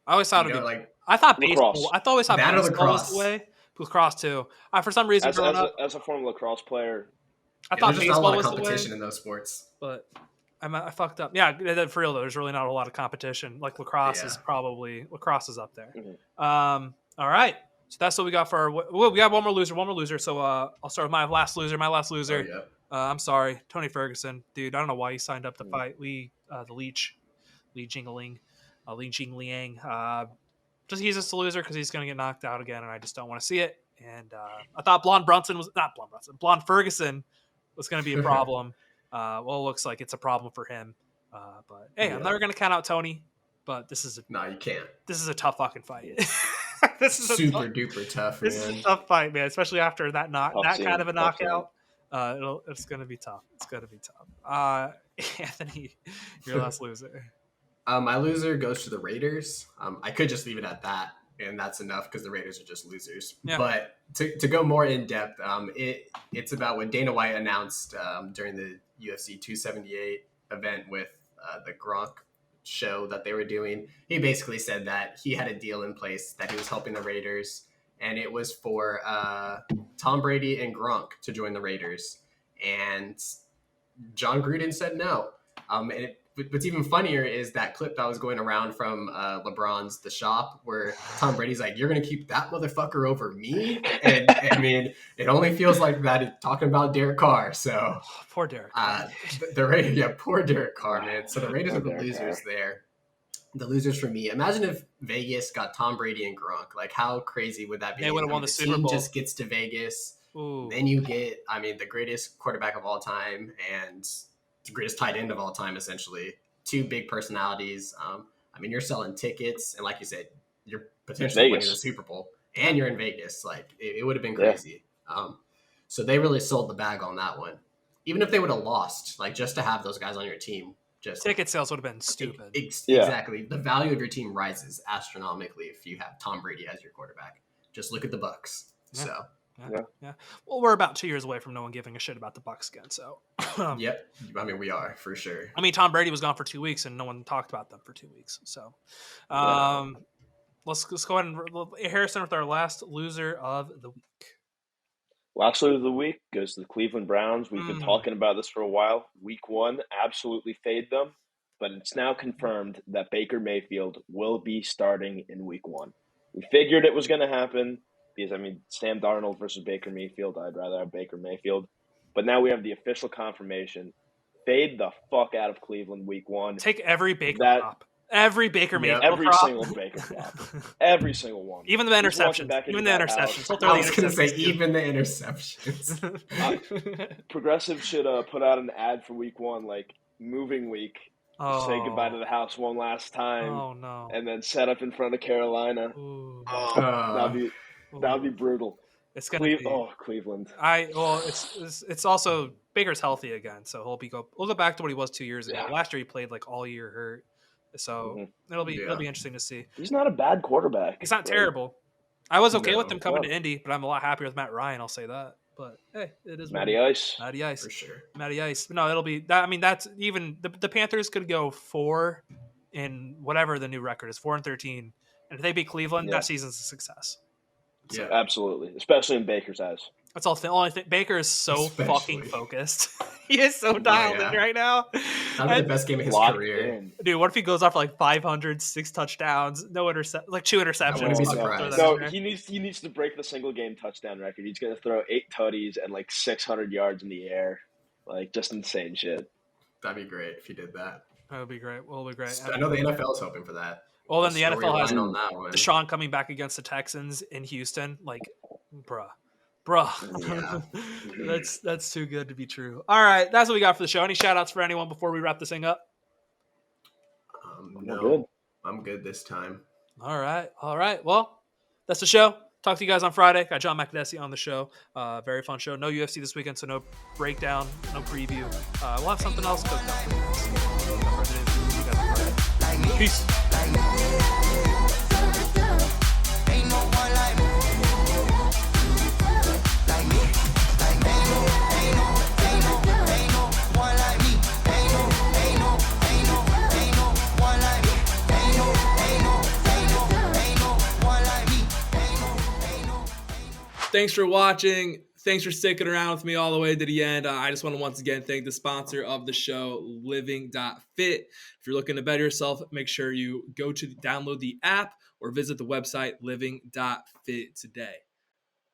I always thought You it'd know, be like I thought lacrosse. baseball. I always thought That or baseball was lacrosse. the way. Lacrosse too. For some reason, as growing up, a former lacrosse player, I thought there's just not a baseball lot of was the way. competition in those sports. But I fucked up. Yeah, for real though. There's really not a lot of competition. Like lacrosse Yeah. lacrosse is up there. Mhm. All right. So that's what we got for our. We got one more loser. So I'll start with my last loser. My last loser. Oh, yeah. I'm sorry, Tony Ferguson, dude. I don't know why he signed up to fight Lee Jingling, Lee Jingliang. He's just a loser because he's going to get knocked out again, and I just don't want to see it. And I thought Blonde Ferguson was going to be a problem. Well, it looks like it's a problem for him. But hey, I'm never going to count out Tony. But this is No, you can't. a tough fucking fight. This is Super duper tough, This is man. a tough fight, man. Especially after that Tough kind of a scene, tough knockout. It's going to be tough. It's going to be tough. Anthony, your last loser. My loser goes to the Raiders. I could just leave it at that, and that's enough because the Raiders are just losers. Yeah. But to go more in depth, it's about what Dana White announced during the UFC 278 event with the Gronk show that they were doing. He basically said that he had a deal in place that he was helping the Raiders, and it was for Tom Brady and Gronk to join the Raiders. And John Gruden said no. What's even funnier is that clip that was going around from LeBron's The Shop where Tom Brady's like, you're going to keep that motherfucker over me? And I mean, it only feels like that talking about Derek Carr. So Poor Derek. the Raiders, poor Derek Carr, man. So the Raiders are the Derek losers Carr. there. The losers for me. Imagine if Vegas got Tom Brady and Gronk. Like, how crazy would that be? They would've won the Super team Bowl. just gets to Vegas. Ooh. Then you get, the greatest quarterback of all time and the greatest tight end of all time, essentially. Two big personalities. You're selling tickets, and like you said, you're potentially winning Vegas. the Super Bowl, and you're in Vegas. Like, it would have been crazy. So they really sold the bag on that one. Even if they would have lost, like, just to have those guys on your team, just Ticket sales would have been stupid. Exactly. The value of your team rises astronomically if you have Tom Brady as your quarterback. Just look at the Bucks. Yeah. So. Yeah. Well, we're about 2 years away from no one giving a shit about the Bucks again. So, Yep. We are for sure. Tom Brady was gone for 2 weeks, and no one talked about them for 2 weeks. So, let's go ahead and Harrison with our last loser of the week. last loser of the week goes to the Cleveland Browns. We've been talking about this for a while. Week 1, absolutely fade them. But it's now confirmed that Baker Mayfield will be starting in week 1. We figured it was going to happen because, Sam Darnold versus Baker Mayfield, I'd rather have Baker Mayfield. But now we have the official confirmation. Fade the fuck out of Cleveland week 1. Take every Baker prop. Every Baker Mayfield every prop. single Baker prop. Every single one. Even the interceptions. Even the interceptions. I was going to say even the interceptions. Progressive should put out an ad for week 1, like moving week. Say goodbye to the house one last time. Oh no! And then set up in front of Carolina. That'd be brutal. It's gonna be Cleveland. It's also Baker's healthy again, so we'll go back to what he was 2 years ago. Yeah. Last year he played like all year hurt, so it'll be interesting to see. He's not a bad quarterback. He's not terrible. I was okay with him coming to Indy, but I'm a lot happier with Matt Ryan. I'll say that. But hey, it is Matty Ice for sure. Matty Ice. No, it'll be that. I mean, that's even the Panthers could go 4 in whatever the new record is, 4-13, and if they beat Cleveland, that season's a success. Yeah, absolutely, especially in Baker's eyes. That's all. The only thing. Baker is so fucking focused. He is so dialed in right now. That'd be the best game of his career. Dude, what if he goes off for like 500, 6 touchdowns, no like 2 interceptions? I wouldn't be surprised. No, he needs to break the single game touchdown record. He's gonna throw 8 tutties and like 600 yards in the air, like just insane shit. That'd be great if he did that. That would be great. Well, it'll be great. I know the NFL is hoping for that. Well, then the NFL has Deshaun coming back against the Texans in Houston. Like, bruh. Yeah. That's too good to be true. All right, that's what we got for the show. Any shout outs for anyone before we wrap this thing up? No, I'm good this time. All right. Well, that's the show. Talk to you guys on Friday. Got John McNessie on the show. Very fun show. No UFC this weekend, so no breakdown, no preview. We'll have something else cooked up for you guys. Peace. Thanks for watching. Thanks for sticking around with me all the way to the end. I just want to once again thank the sponsor of the show, Living.Fit. If you're looking to better yourself, make sure you go to download the app or visit the website Living.Fit today.